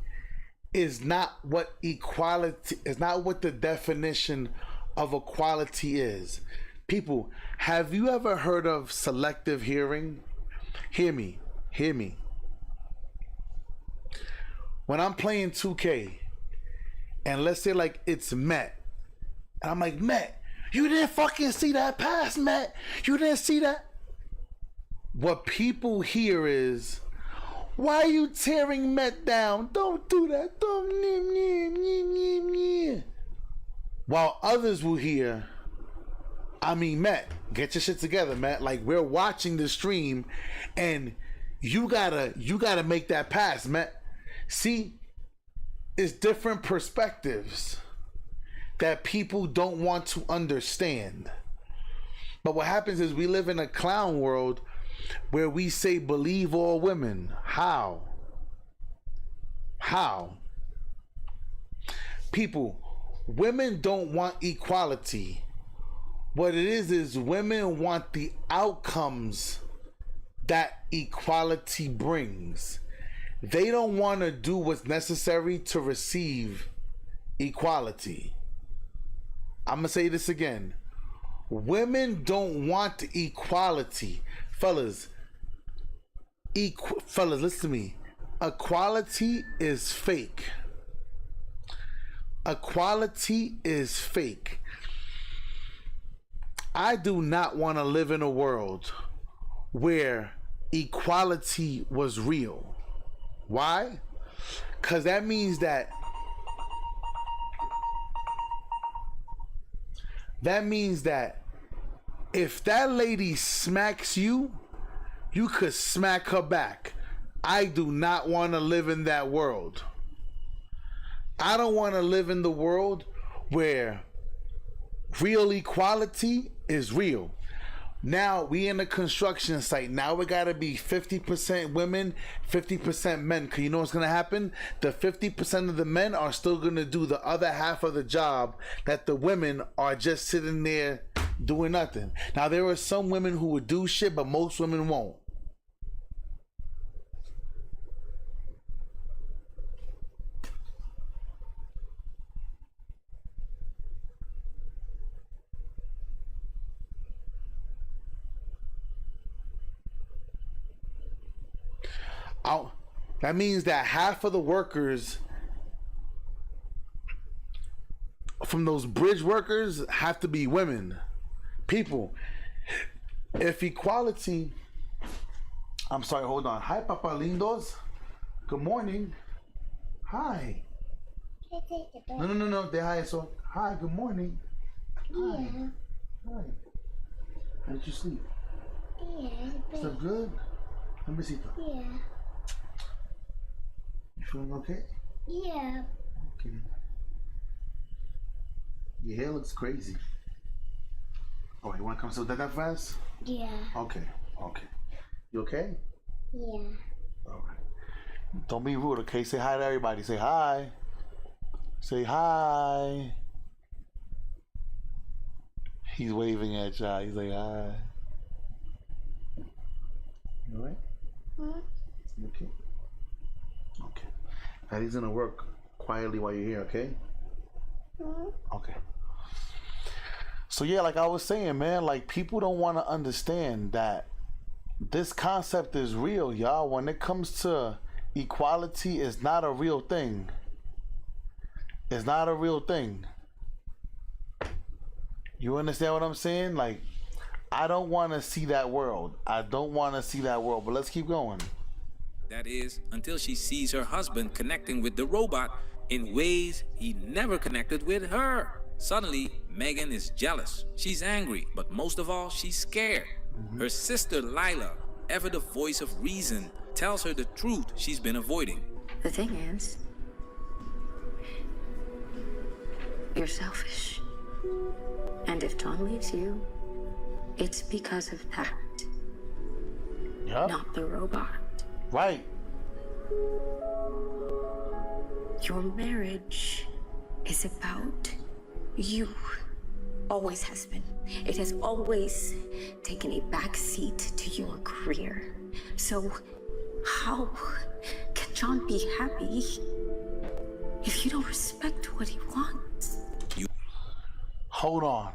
is not what the definition of equality is. People, have you ever heard of selective hearing? Hear me. When I'm playing 2K, and let's say like it's Matt, and I'm like, Matt, you didn't fucking see that pass, Matt. You didn't see that. What people hear is, why are you tearing Matt down? Don't do that. Don't. While others will hear, I mean, Matt, get your shit together, Matt. Like, we're watching the stream, and you gotta make that pass, Matt. See, it's different perspectives that people don't want to understand. But what happens is we live in a clown world where we say believe all women. How? People, women don't want equality. What it is women want the outcomes that equality brings. They don't want to do what's necessary to receive equality. I'm going to say this again. Women don't want equality. Fellas, fellas, listen to me. Equality is fake. Equality is fake. I do not want to live in a world where equality was real. Why? Because that means that if that lady smacks you, you could smack her back. I do not want to live in that world. I don't want to live in the world where real equality is real. Now we in a construction site. Now we gotta be 50% women, 50% men. Cause you know what's gonna happen? The 50% of the men are still gonna do the other half of the job that the women are just sitting there doing nothing. Now there are some women who would do shit, but most women won't. That means that half of the workers from those bridge workers have to be women. People, if equality, I'm sorry, hold on. Hi, Papa Lindos. Good morning. Hi. No. They hi, so hi, good morning. Hi. Yeah. Hi. How did you sleep? Yeah. Still good? Let me see. Yeah. You feeling okay? Yeah. Okay. Your hair looks crazy. Oh, you want to come sit that fast? Yeah. Okay. You okay? Yeah. All right. Don't be rude, okay? Say hi to everybody. Say hi. Say hi. He's waving at y'all. He's like, hi. You all right? Huh? You okay? Okay. Now he's gonna work quietly while you're here, okay? Huh? Okay. So yeah, like I was saying, man, like people don't want to understand that this concept is real, y'all. When it comes to equality, it's not a real thing. It's not a real thing. You understand what I'm saying? Like, I don't want to see that world. I don't want to see that world. But let's keep going. That is, until she sees her husband connecting with the robot in ways he never connected with her. Suddenly, Megan is jealous. She's angry, but most of all, she's scared. Her sister Lila, ever the voice of reason, tells her the truth she's been avoiding. The thing is, you're selfish. And if John leaves you, it's because of that. Yep. Not the robot. Right. Your marriage is about you. Always has been. It has always taken a back seat to your career. So how can John be happy if you don't respect what he wants? Hold on.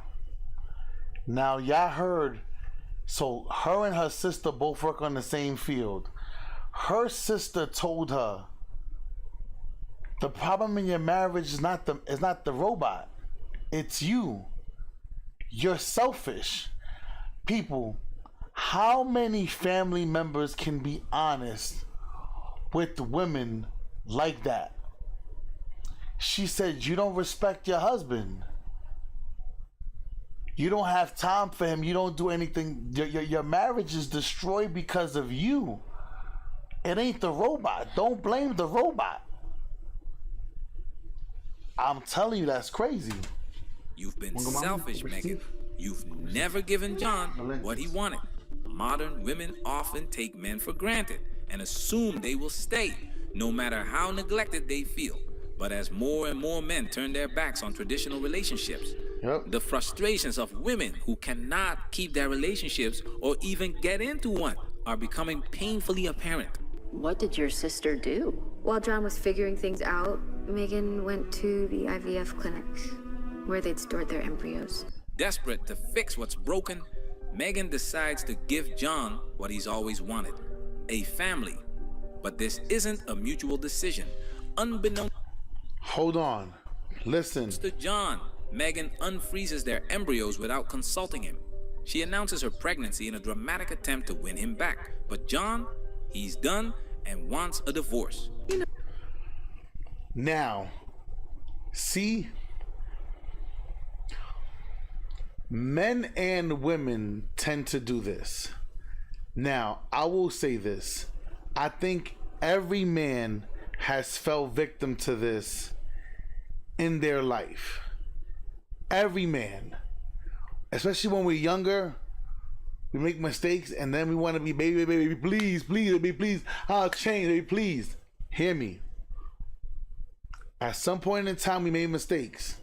Now y'all heard, so her and her sister both work on the same field. Her sister told her the problem in your marriage is not the robot. It's you. You're selfish. People, how many family members can be honest with women like that? She said, you don't respect your husband. You don't have time for him. You don't do anything. Your marriage is destroyed because of you. It ain't the robot. Don't blame the robot. I'm telling you, that's crazy. You've been selfish, Megan. You've never given John what he wanted. Modern women often take men for granted and assume they will stay, no matter how neglected they feel. But as more and more men turn their backs on traditional relationships, the frustrations of women who cannot keep their relationships or even get into one are becoming painfully apparent. What did your sister do? While John was figuring things out, Megan went to the IVF clinic where they'd stored their embryos. Desperate to fix what's broken, Megan decides to give John what he's always wanted, a family. But this isn't a mutual decision. Unbeknownst Hold on. Listen. to John, Megan unfreezes their embryos without consulting him. She announces her pregnancy in a dramatic attempt to win him back. But John, he's done and wants a divorce. Now, see? Men and women tend to do this. Now, I will say this. I think every man has fell victim to this in their life. Every man. Especially when we're younger, we make mistakes and then we want to be, baby, please, baby, please. I'll change, baby, please. Hear me. At some point in time, we made mistakes.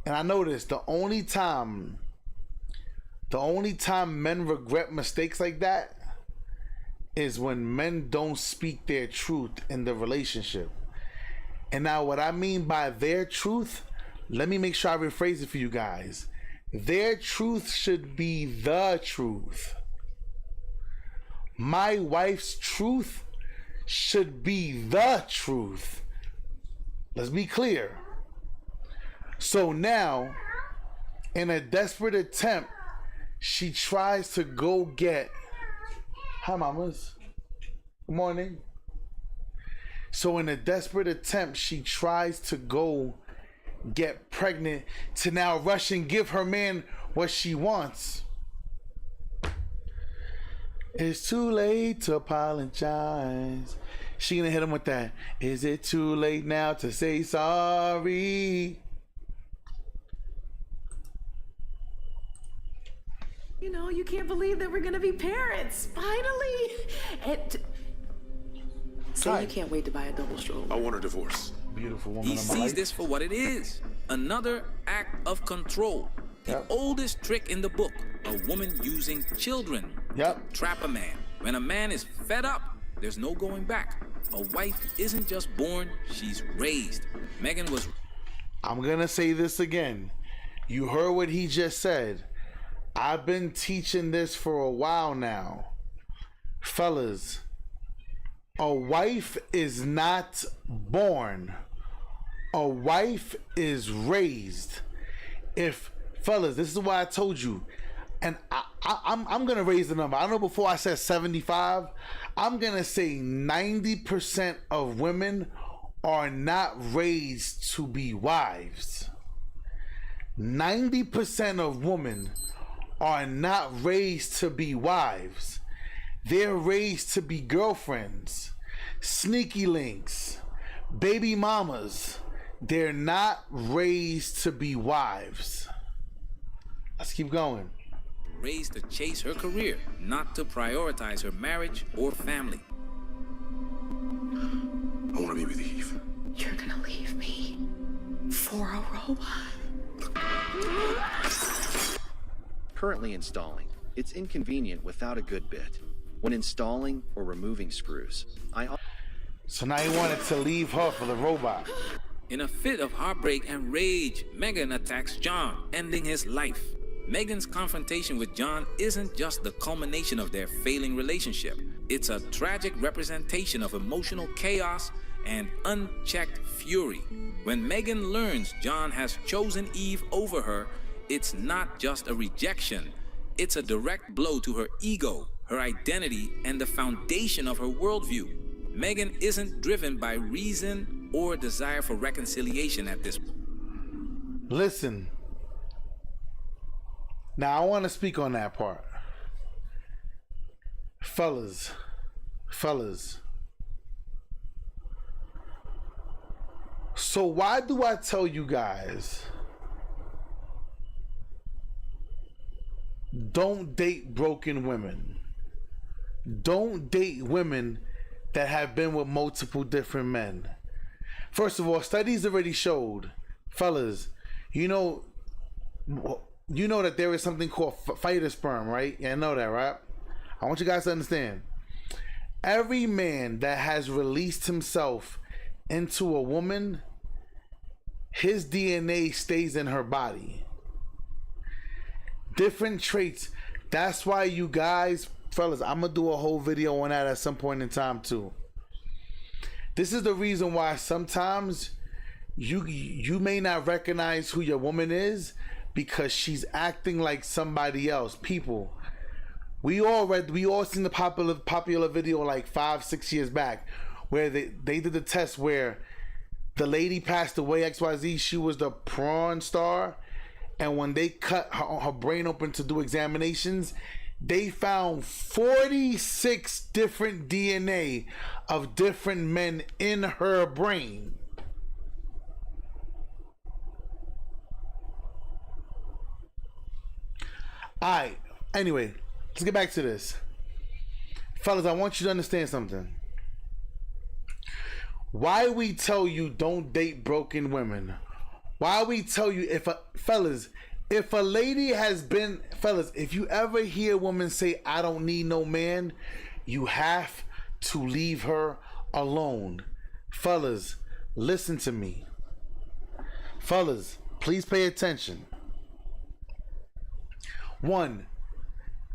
And I noticed the only time men regret mistakes like that is when men don't speak their truth in the relationship. And now what I mean by their truth, let me make sure I rephrase it for you guys. Their truth should be the truth. My wife's truth should be the truth. Let's be clear. So now, in a desperate attempt, she tries to go get... Hi, mamas. Good morning. So in a desperate attempt, she tries to go get pregnant to now rush and give her man what she wants. It's too late to apologize. She gonna hit him with that. Is it too late now to say sorry? You know, you can't believe that we're gonna be parents, finally. Say you can't wait to buy a double stroller. I want a divorce. Beautiful woman He of my sees life. this for what it is, another act of control. The Yep. oldest trick in the book, a woman using children Yep. to trap a man. When a man is fed up, there's no going back. A wife isn't just born, she's raised. Megan was... I'm gonna say this again. You heard what he just said. I've been teaching this for a while now. Fellas, a wife is not born. A wife is raised. Fellas, this is why I told you. And I'm gonna raise the number. I know before I said 75. I'm gonna say 90% of women are not raised to be wives. 90% of women are not raised to be wives. They're raised to be girlfriends, sneaky links, baby mamas. They're not raised to be wives. Let's keep going. raised to chase her career, not to prioritize her marriage or family. I want to be with Eve. You're gonna leave me for a robot? Currently installing. It's inconvenient without a good bit. When installing or removing screws, So now he wanted to leave her for the robot. In a fit of heartbreak and rage, Megan attacks John, ending his life. Megan's confrontation with John isn't just the culmination of their failing relationship. It's a tragic representation of emotional chaos and unchecked fury. When Megan learns John has chosen Eve over her, it's not just a rejection. It's a direct blow to her ego, her identity, and the foundation of her worldview. Megan isn't driven by reason or desire for reconciliation at this point. Listen. Now I want to speak on that part. Fellas. So why do I tell you guys, don't date broken women? Don't date women that have been with multiple different men. First of all, studies already showed, fellas, you know that there is something called fighter sperm, right? Yeah, I know that, right? I want you guys to understand. Every man that has released himself into a woman, his DNA stays in her body. Different traits. That's why you guys, fellas, I'm gonna do a whole video on that at some point in time too. This is the reason why sometimes you may not recognize who your woman is because she's acting like somebody else. People, we all seen the popular video like 5-6 years back where they did the test where the lady passed away, XYZ, she was the porn star, and when they cut her brain open to do examinations, they found 46 different DNA of different men in her brain. Alright, anyway, let's get back to this. Fellas, I want you to understand something. Why we tell you don't date broken women? Why we tell you if a lady has been, fellas, if you ever hear a woman say, I don't need no man, you have to leave her alone. Fellas, listen to me. Fellas, please pay attention. One,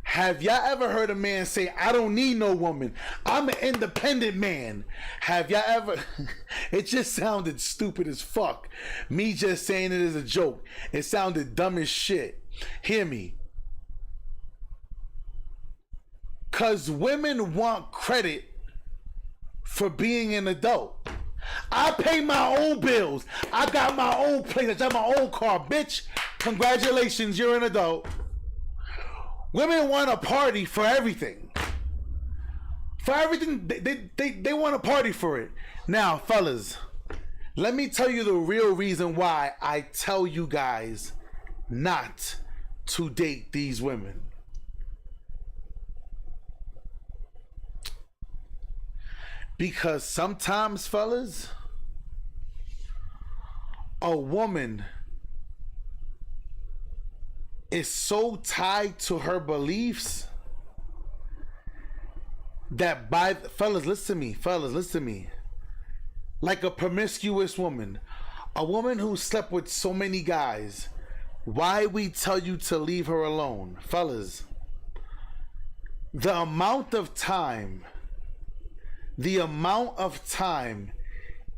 have y'all ever heard a man say, I don't need no woman, I'm an independent man? Have y'all ever? It just sounded stupid as fuck. Me just saying it as a joke. It sounded dumb as shit. Hear me. Cause women want credit for being an adult. I pay my own bills. I got my own place. I got my own car. Bitch, congratulations, you're an adult. Women want a party for everything. For everything, they want a party for it. Now, fellas, let me tell you the real reason why I tell you guys not to date these women. Because sometimes, fellas, a woman is so tied to her beliefs that fellas, listen to me. Like a promiscuous woman, a woman who slept with so many guys, why we tell you to leave her alone? Fellas, the amount of time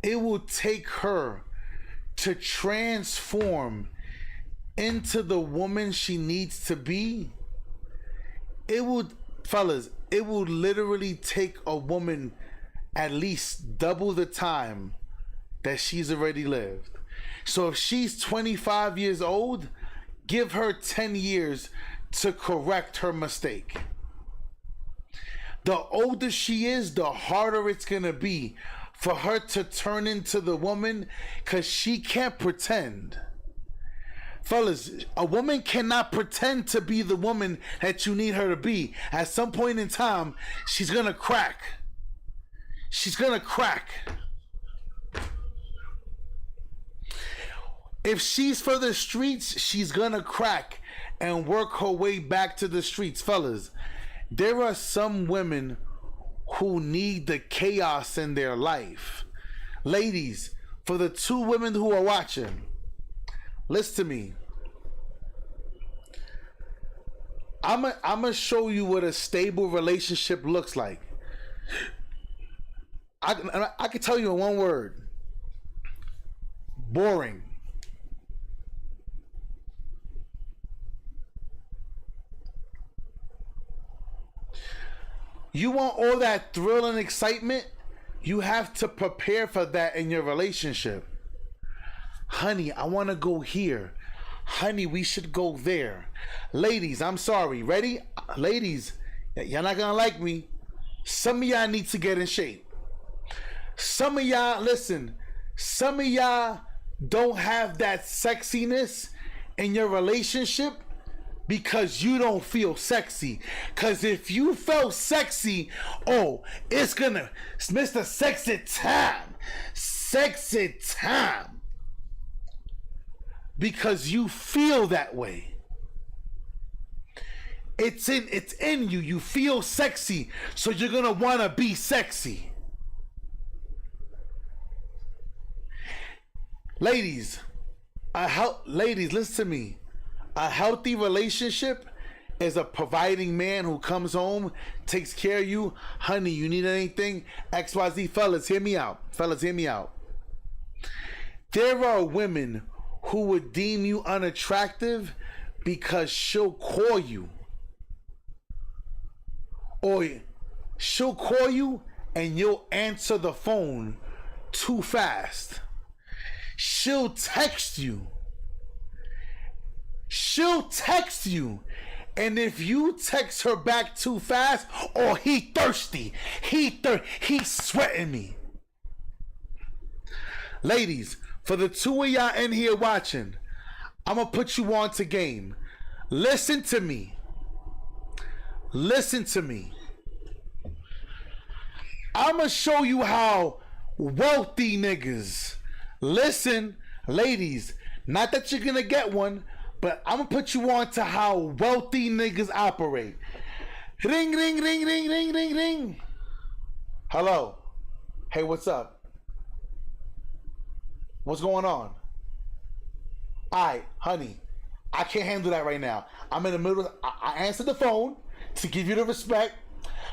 it will take her to transform into the woman she needs to be, it would literally take a woman at least double the time that she's already lived. So if she's 25 years old, give her 10 years to correct her mistake. The older she is, the harder it's gonna be for her to turn into the woman, because she can't pretend. Fellas, a woman cannot pretend to be the woman that you need her to be. At some point in time, she's gonna crack. She's gonna crack. If she's for the streets, she's gonna crack and work her way back to the streets. Fellas, there are some women who need the chaos in their life. Ladies, for the 2 women who are watching, listen to me. I'm gonna show you what a stable relationship looks like. I can tell you in one word. Boring. You want all that thrill and excitement? You have to prepare for that in your relationship. Honey, I want to go here. Honey, we should go there. Ladies, I'm sorry. Ready? Ladies, y'all not gonna like me. Some of y'all need to get in shape. Some of y'all, listen, some of y'all don't have that sexiness in your relationship because you don't feel sexy. Because if you felt sexy, it's Mr. Sexy Time. Sexy time. Because you feel that way. It's in you. You feel sexy, so you're gonna want to be sexy. Ladies, listen to me. A healthy relationship is a providing man who comes home, takes care of you. Honey, you need anything? XYZ. Fellas, hear me out. Fellas, hear me out. There are women who would deem you unattractive because she'll call you. Or she'll call you and you'll answer the phone too fast. She'll text you. She'll text you. And if you text her back too fast, or he thirsty, he's sweating me. Ladies, for the two of y'all in here watching, I'm going to put you on to game. Listen to me. Listen to me. I'm going to show you how wealthy niggas, listen, ladies, not that you're going to get one, but I'm going to put you on to how wealthy niggas operate. Ring, ring, ring, ring, ring, ring, ring. Hello. Hey, what's up? What's going on? Alright, honey, I can't handle that right now. I'm in the middle. I answered the phone to give you the respect,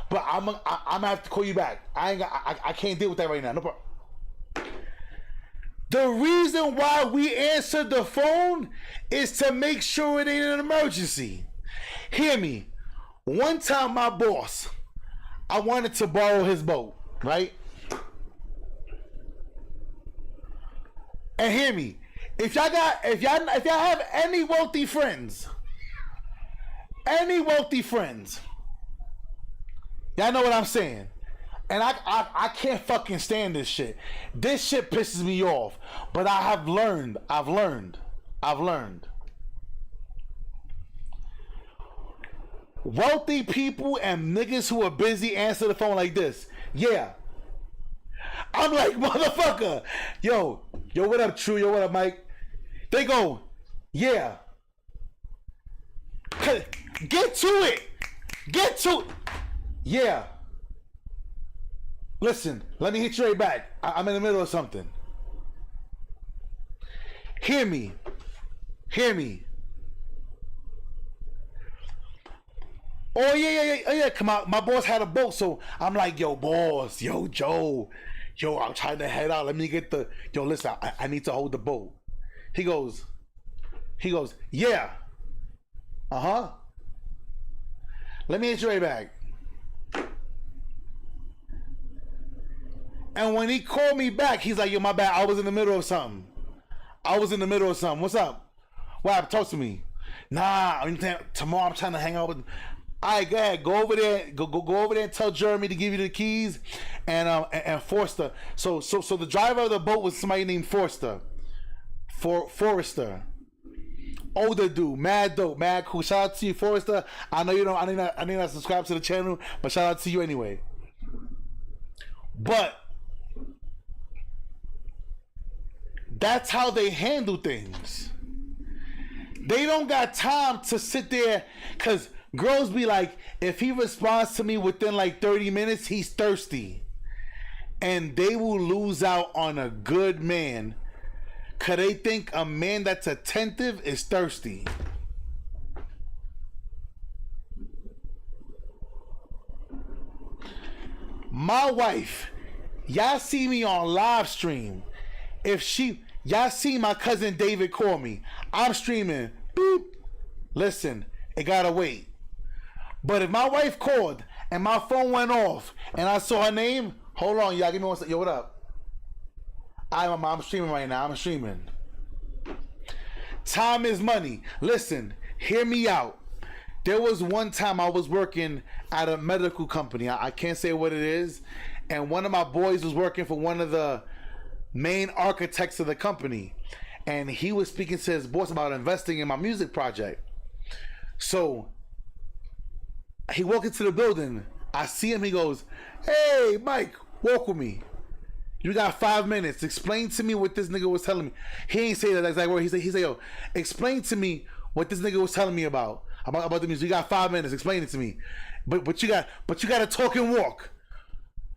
but I'm gonna have to call you back. I can't deal with that right now. No problem. The reason why we answered the phone is to make sure it ain't an emergency. Hear me. One time my boss, I wanted to borrow his boat, right? And hear me. If y'all have any wealthy friends, y'all know what I'm saying. And I can't fucking stand this shit. This shit pisses me off. But I've learned. Wealthy people and niggas who are busy answer the phone like this. Yeah. I'm like, motherfucker. Yo, what up, True? Yo, what up, Mike? They go, yeah. Get to it. Yeah. Listen, let me hit you right back. I'm in the middle of something. Hear me. Oh yeah. Come out. My boss had a boat, so I'm like, yo, boss, yo, Joe, yo, I'm trying to head out. Let me get the. Yo, listen, I need to hold the boat. He goes, yeah. Let me hit you right back. And when he called me back, he's like, yo, my bad. I was in the middle of something. What's up? What happened? Talk to me. Nah, tomorrow I'm trying to hang out with. All right, go ahead. Go over there. Go over there and tell Jeremy to give you the keys, and Forster. So the driver of the boat was somebody named Forster. Forrester. Older dude, mad dope, mad cool. Shout out to you, Forrester. I know you don't. I need not subscribe to the channel, but shout out to you anyway. But that's how they handle things. They don't got time to sit there, because girls be like, if he responds to me within like 30 minutes, he's thirsty. And they will lose out on a good man because they think a man that's attentive is thirsty. My wife, y'all see me on live stream. Y'all see my cousin David call me. I'm streaming. Boop. Listen, it gotta wait. But if my wife called and my phone went off and I saw her name, hold on, y'all, give me one second. Yo, what up? I'm streaming right now. I'm streaming. Time is money. Listen, hear me out. There was one time I was working at a medical company. I can't say what it is. And one of my boys was working for one of the main architects of the company, and he was speaking to his boss about investing in my music project. So he walked into the building. I see him. He goes, hey, Mike, walk with me. You got 5 minutes. Explain to me what this nigga was telling me. He ain't say that exact word. He said, yo, explain to me what this nigga was telling me about the music. You got 5 minutes. Explain it to me. But you got to talk and walk.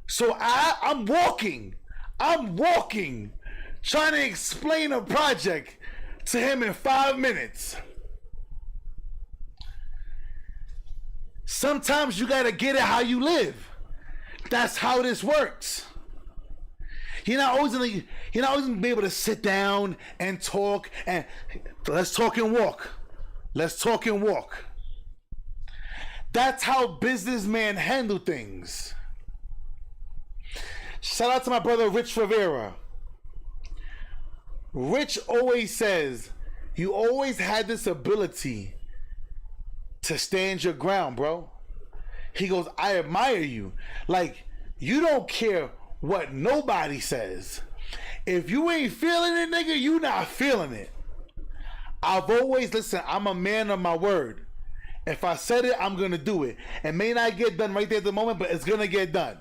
So I'm walking, trying to explain a project to him in 5 minutes. Sometimes you gotta get it how you live. That's how this works. You're not always gonna be able to sit down and talk and let's talk and walk. Let's talk and walk. That's how businessmen handle things. Shout out to my brother Rich Rivera. Rich always says, you always had this ability to stand your ground, bro. He goes, I admire you. Like, you don't care what nobody says. If you ain't feeling it, nigga, you not feeling it. I've always, listen, I'm a man of my word. If I said it, I'm gonna do it. It may not get done right there at the moment, but it's gonna get done.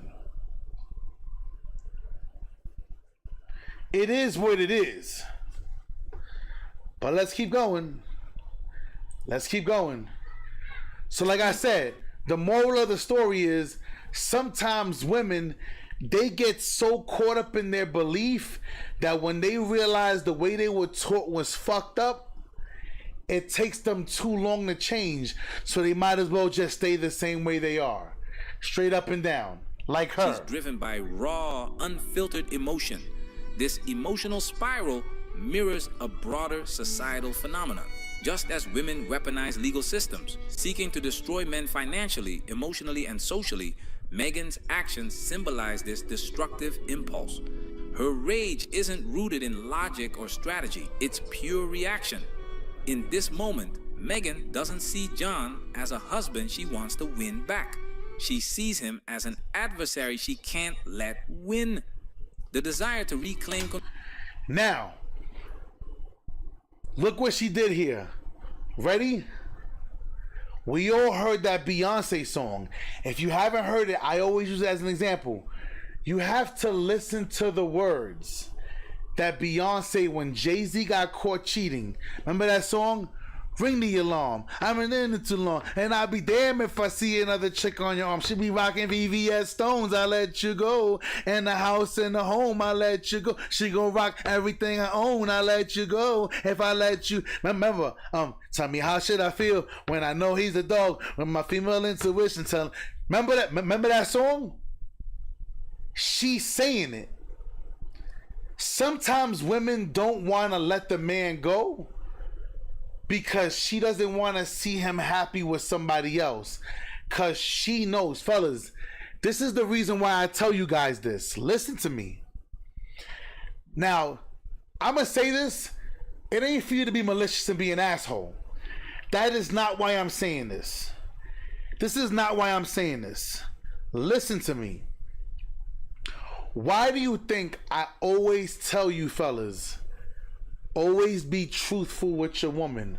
It is what it is. But let's keep going. Let's keep going. So like I said, the moral of the story is sometimes women, they get so caught up in their belief that when they realize the way they were taught was fucked up, it takes them too long to change. So they might as well just stay the same way they are. Straight up and down. Like her. She's driven by raw, unfiltered emotion. This emotional spiral mirrors a broader societal phenomenon. Just as women weaponize legal systems, seeking to destroy men financially, emotionally, and socially, Megan's actions symbolize this destructive impulse. Her rage isn't rooted in logic or strategy, it's pure reaction. In this moment, Megan doesn't see John as a husband she wants to win back. She sees him as an adversary she can't let win. The desire to reclaim now, look what she did here. Ready? We all heard that Beyonce song. If you haven't heard it, I always use it as an example. You have to listen to the words that Beyonce, when Jay-Z got caught cheating. Remember that song? Ring the alarm. I've been in it too long. And I'll be damned if I see another chick on your arm. She be rocking VVS Stones. I let you go. And the house and the home. I let you go. She gon' rock everything I own. I let you go. If I let you. Remember, tell me how should I feel when I know he's a dog. When my female intuition tell. Remember that song? She's saying it. Sometimes women don't want to let the man go because she doesn't want to see him happy with somebody else. Because she knows, fellas, this is the reason why I tell you guys this. Listen to me. Now, I'm going to say this. It ain't for you to be malicious and be an asshole. That is not why I'm saying this. This is not why I'm saying this. Listen to me. Why do you think I always tell you, fellas, always be truthful with your woman.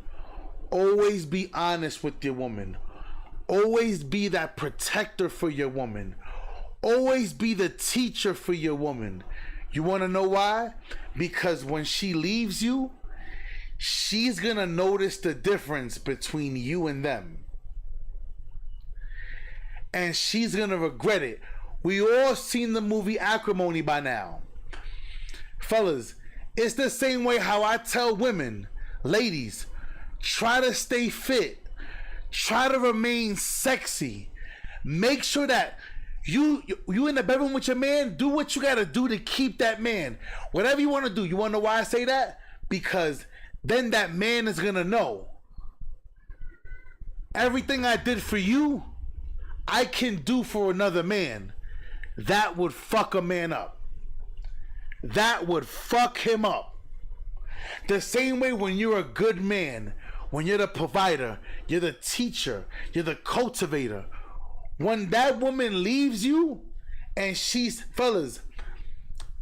Always be honest with your woman. Always be that protector for your woman. Always be the teacher for your woman. You want to know why? Because when she leaves you, she's going to notice the difference between you and them. And she's going to regret it. We all seen the movie Acrimony by now. Fellas, it's the same way how I tell women, ladies, try to stay fit. Try to remain sexy. Make sure that you in the bedroom with your man, do what you got to do to keep that man. Whatever you want to do. You want to know why I say that? Because then that man is going to know. Everything I did for you, I can do for another man. That would fuck a man up. That would fuck him up. The same way when you're a good man, when you're the provider, you're the teacher, you're the cultivator. When that woman leaves you and she's, fellas,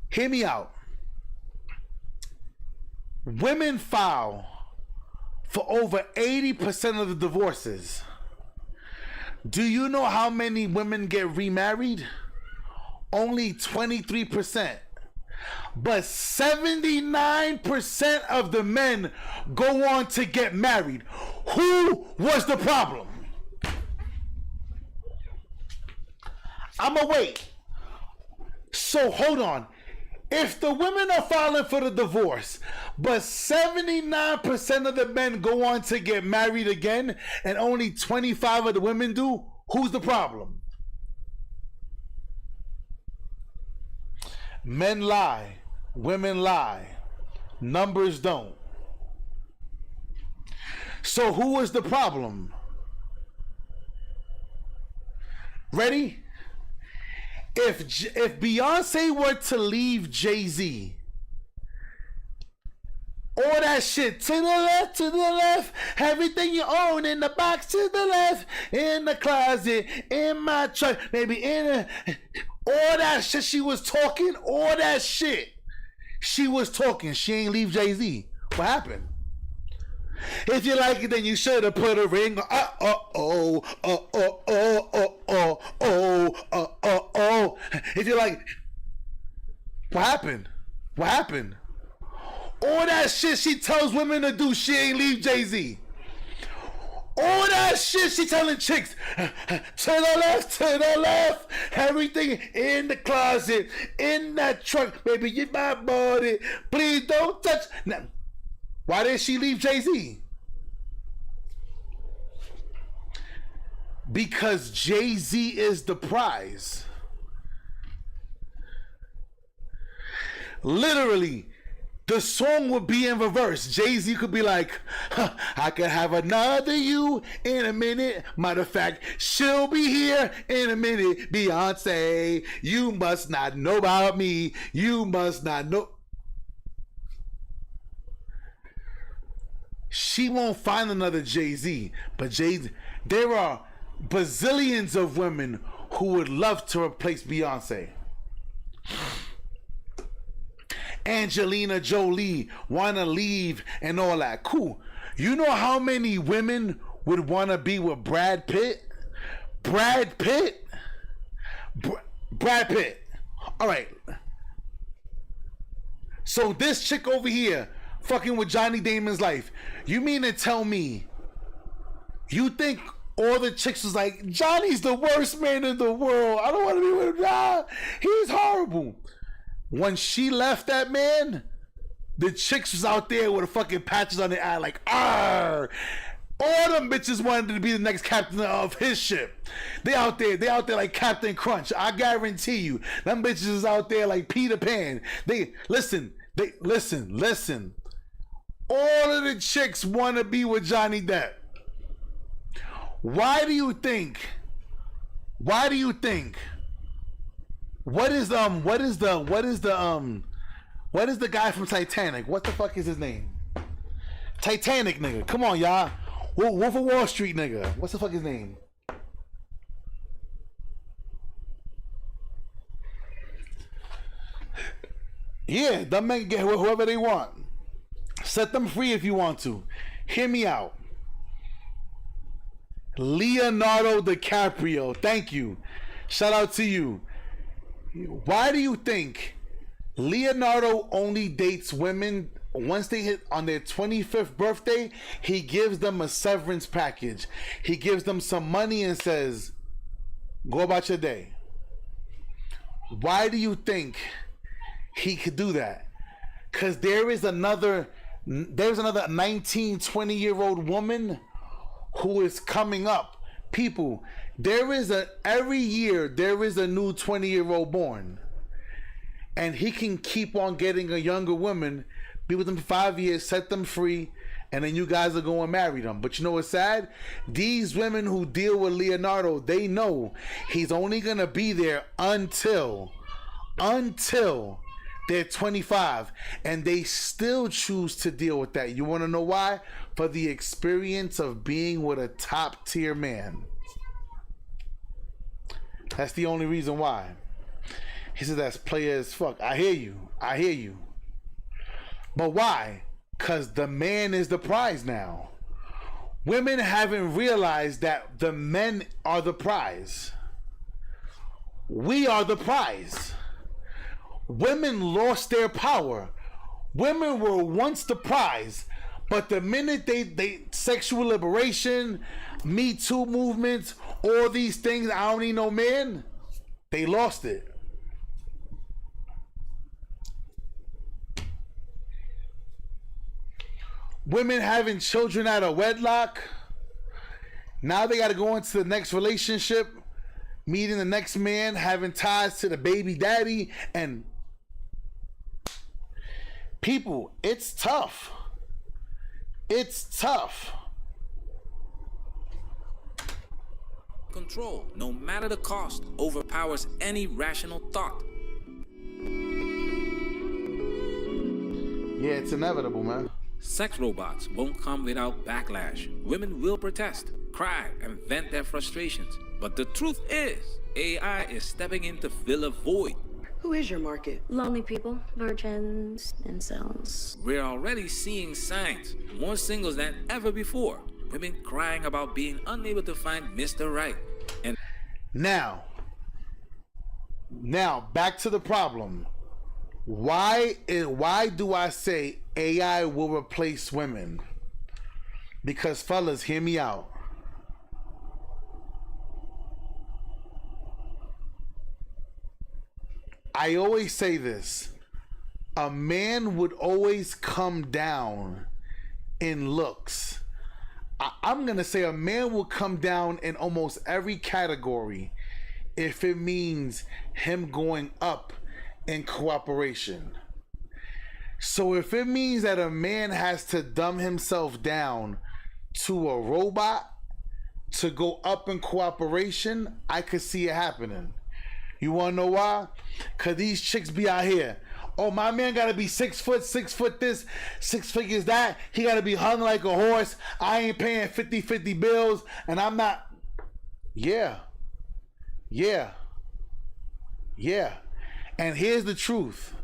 hear me out. Women file for over 80% of the divorces. Do you know how many women get remarried? Only 23%. But 79% of the men go on to get married. Who was the problem? I'ma wait. So hold on. If the women are filing for the divorce, but 79% of the men go on to get married again, and only 25 of the women do, Who's the problem? Men lie, women lie, numbers don't. So who is the problem? Ready? If Beyonce were to leave Jay-Z, all that shit to the left, everything you own in the box to the left, in the closet, in my truck, maybe all that shit she was talking, all that shit she was talking, she ain't leave Jay-Z. What happened? If you like it, then you should have put a ring on. If you like, what happened? What happened? All that shit she tells women to do, she ain't leave Jay-Z. All that shit she telling chicks, to the left, everything in the closet, in that truck, baby, you my body, please don't touch. Now, why did she leave Jay-Z? Because Jay-Z is the prize. Literally, the song would be in reverse. Jay-Z could be like, I could have another you in a minute. Matter of fact, she'll be here in a minute. Beyonce, you must not know about me. You must not know. She won't find another Jay-Z, but there are bazillions of women who would love to replace Beyonce. Angelina Jolie want to leave and all that. Cool. You know how many women would want to be with Brad Pitt? Brad Pitt? Brad Pitt. All right. So this chick over here fucking with Johnny Damon's life. You mean to tell me you think all the chicks was like, Johnny's the worst man in the world. I don't want to be with him. Nah, he's horrible. When she left that man, the chicks was out there with the fucking patches on their eye like, arr. All them bitches wanted to be the next captain of his ship. They out there like Captain Crunch. I guarantee you. Them bitches is out there like Peter Pan. Listen. All of the chicks want to be with Johnny Depp. Why do you think? What is the guy from Titanic? What the fuck is his name? Titanic nigga. Come on, y'all. Wolf of Wall Street nigga. What's the fuck his name? Yeah, them men can get whoever they want. Set them free if you want to. Hear me out. Leonardo DiCaprio. Thank you. Shout out to you. Why do you think Leonardo only dates women once they hit on their 25th birthday? He gives them a severance package. He gives them some money and says, go about your day. Why do you think he could do that? Because there's another 19, 20-year-old woman who is coming up. People, every year there is a new 20-year-old born. And he can keep on getting a younger woman, be with them for 5 years, set them free, and then you guys are going to marry them. But you know what's sad? These women who deal with Leonardo, they know he's only going to be there until they're 25, and they still choose to deal with that. You want to know why? For the experience of being with a top tier man. That's the only reason why. He said that's player as fuck. I hear you. But why? Because the man is the prize now. Women haven't realized that the men are the prize. We are the prize. Women lost their power. Women were once the prize, but the minute they sexual liberation, Me Too movements, all these things, I don't need no man, they lost it. Women having children out of wedlock, Now they got to go into the next relationship, meeting the next man, having ties to the baby daddy, and people, it's tough. It's tough. Control, no matter the cost, overpowers any rational thought. Yeah, it's inevitable, man. Sex robots won't come without backlash. Women will protest, cry, and vent their frustrations. But the truth is, AI is stepping in to fill a void. Who is your market? Lonely people, virgins, incels. We're already seeing signs, more singles than ever before. Women crying about being unable to find Mr. Right. And now back to the problem. Why do I say AI will replace women? Because fellas, hear me out. I always say this. A man would always come down in looks. I'm going to say a man will come down in almost every category if it means him going up in cooperation. So if it means that a man has to dumb himself down to a robot to go up in cooperation, I could see it happening. You want to know why? Because these chicks be out here. Oh, my man got to be 6 foot, 6 foot this, 6 figures that. He got to be hung like a horse. I ain't paying 50-50 bills, and I'm not. Yeah. And here's the truth.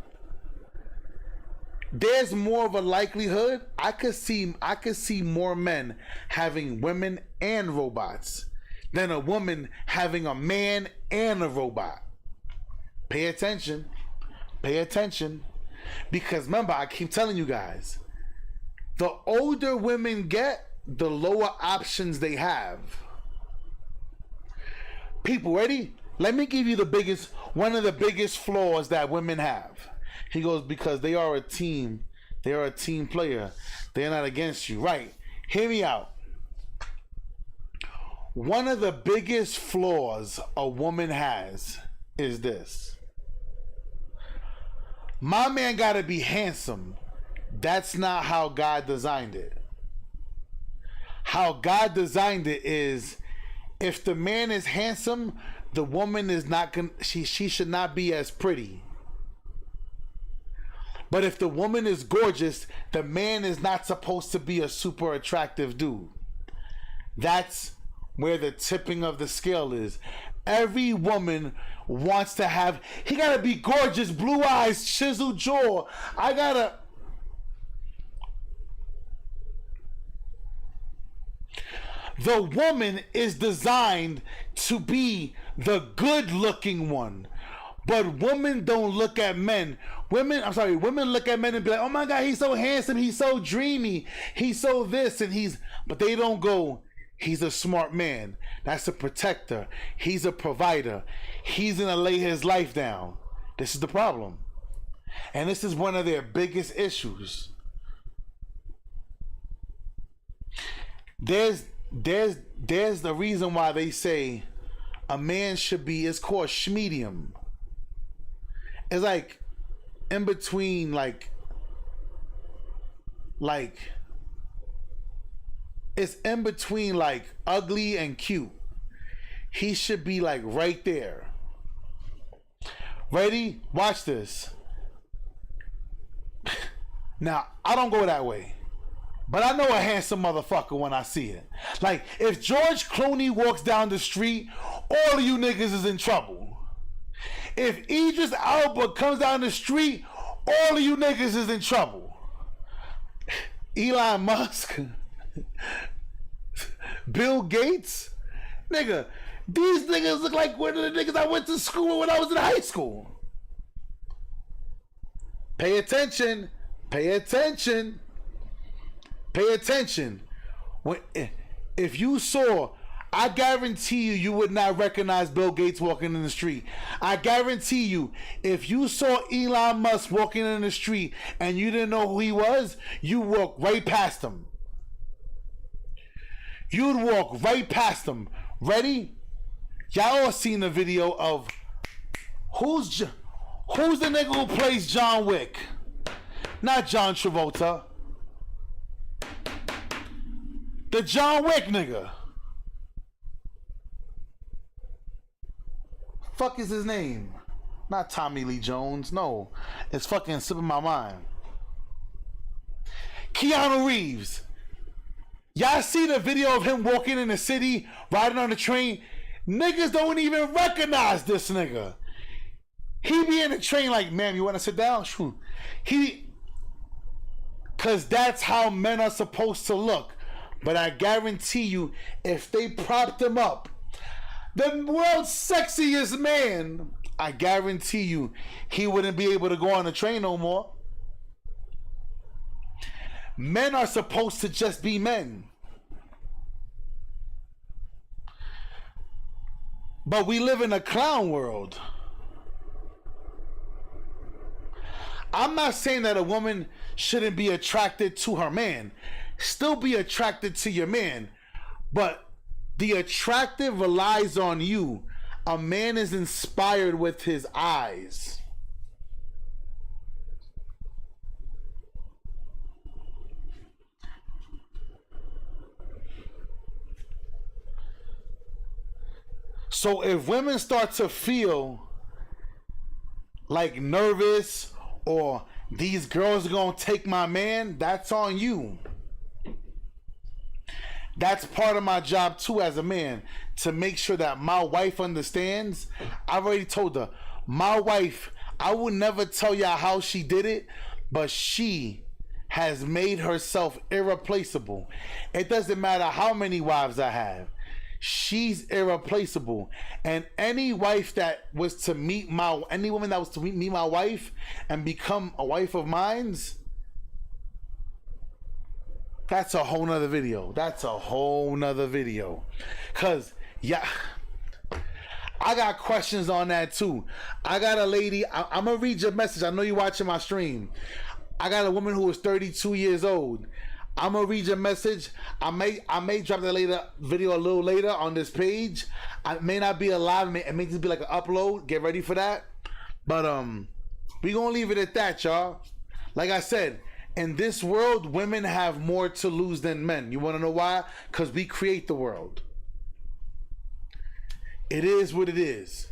There's more of a likelihood. I could see more men having women and robots than a woman having a man and a robot. Pay attention. Because remember, I keep telling you guys, the older women get, the lower options they have. People, ready? Let me give you one of the biggest flaws that women have. He goes, because they are a team. They are a team player. They're not against you. Right. Hear me out. One of the biggest flaws a woman has is this. My man gotta be handsome. That's not how God designed it. How God designed it is, if the man is handsome, the woman is not gonna, she should not be as pretty. But if the woman is gorgeous, the man is not supposed to be a super attractive dude. That's where the tipping of the scale is. Every woman wants to have, he gotta be gorgeous, blue eyes, chiseled jaw. The woman is designed to be the good looking one. But women don't look at men. Women look at men and be like, oh my God, he's so handsome, he's so dreamy, he's so this, but they don't go, he's a smart man. That's a protector. He's a provider. He's gonna lay his life down. This is the problem. And this is one of their biggest issues. There's the reason why they say a man should be, it's called schmedium. It's like in between, like it's in between like ugly and cute. He should be like right there. Ready? Watch this. Now, I don't go that way, but I know a handsome motherfucker when I see it. Like, if George Clooney walks down the street, all of you niggas is in trouble. If Idris Elba comes down the street, all of you niggas is in trouble. Elon Musk, Bill Gates, nigga, these niggas look like one of the niggas I went to school when I was in high school. Pay attention. Pay attention. Pay attention. If you saw, I guarantee you would not recognize Bill Gates walking in the street. I guarantee you, if you saw Elon Musk walking in the street and you didn't know who he was, you walk right past him. you'd walk right past them. Ready? Y'all all seen the video of who's the nigga who plays John Wick? Not John Travolta. The John Wick nigga. Fuck is his name? Not Tommy Lee Jones. No, it's fucking slipping my mind. Keanu Reeves. Y'all see the video of him walking in the city, riding on the train? Niggas don't even recognize this nigga. He be in the train like, ma'am, you want to sit down? Shoot. Cause that's how men are supposed to look. But I guarantee you, if they propped him up, the world's sexiest man, I guarantee you, he wouldn't be able to go on the train no more. Men are supposed to just be men. But we live in a clown world. I'm not saying that a woman shouldn't be attracted to her man. Still be attracted to your man. But the attractive relies on you. A man is inspired with his eyes. So if women start to feel like nervous or these girls are gonna take my man, that's on you. That's part of my job too as a man, to make sure that my wife understands. I've already told her, my wife, I will never tell y'all how she did it, but she has made herself irreplaceable. It doesn't matter how many wives I have. She's irreplaceable. And any wife that was to meet any woman that was to meet my wife and become a wife of mine's, that's a whole nother video. That's a whole nother video. Cause yeah, I got questions on that too. I got a lady, I'm gonna read your message. I know you're watching my stream. I got a woman who is 32 years old. I'm gonna read your message. I may drop that video a little later on this page. I may not be alive. It may just be like an upload. Get ready for that. But we gonna leave it at that, y'all. Like I said, in this world, women have more to lose than men. You wanna know why? Because we create the world. It is what it is.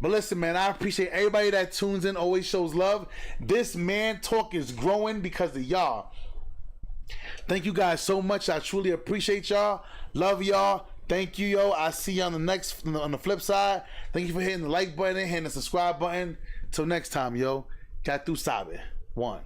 But listen, man, I appreciate everybody that tunes in, always shows love. This man talk is growing because of y'all. Thank you guys so much. I truly appreciate y'all. Love y'all. Thank you, yo. I see you on the flip side. Thank you for hitting the like button, hitting the subscribe button. Till next time, yo. Ya tu sabe. 1.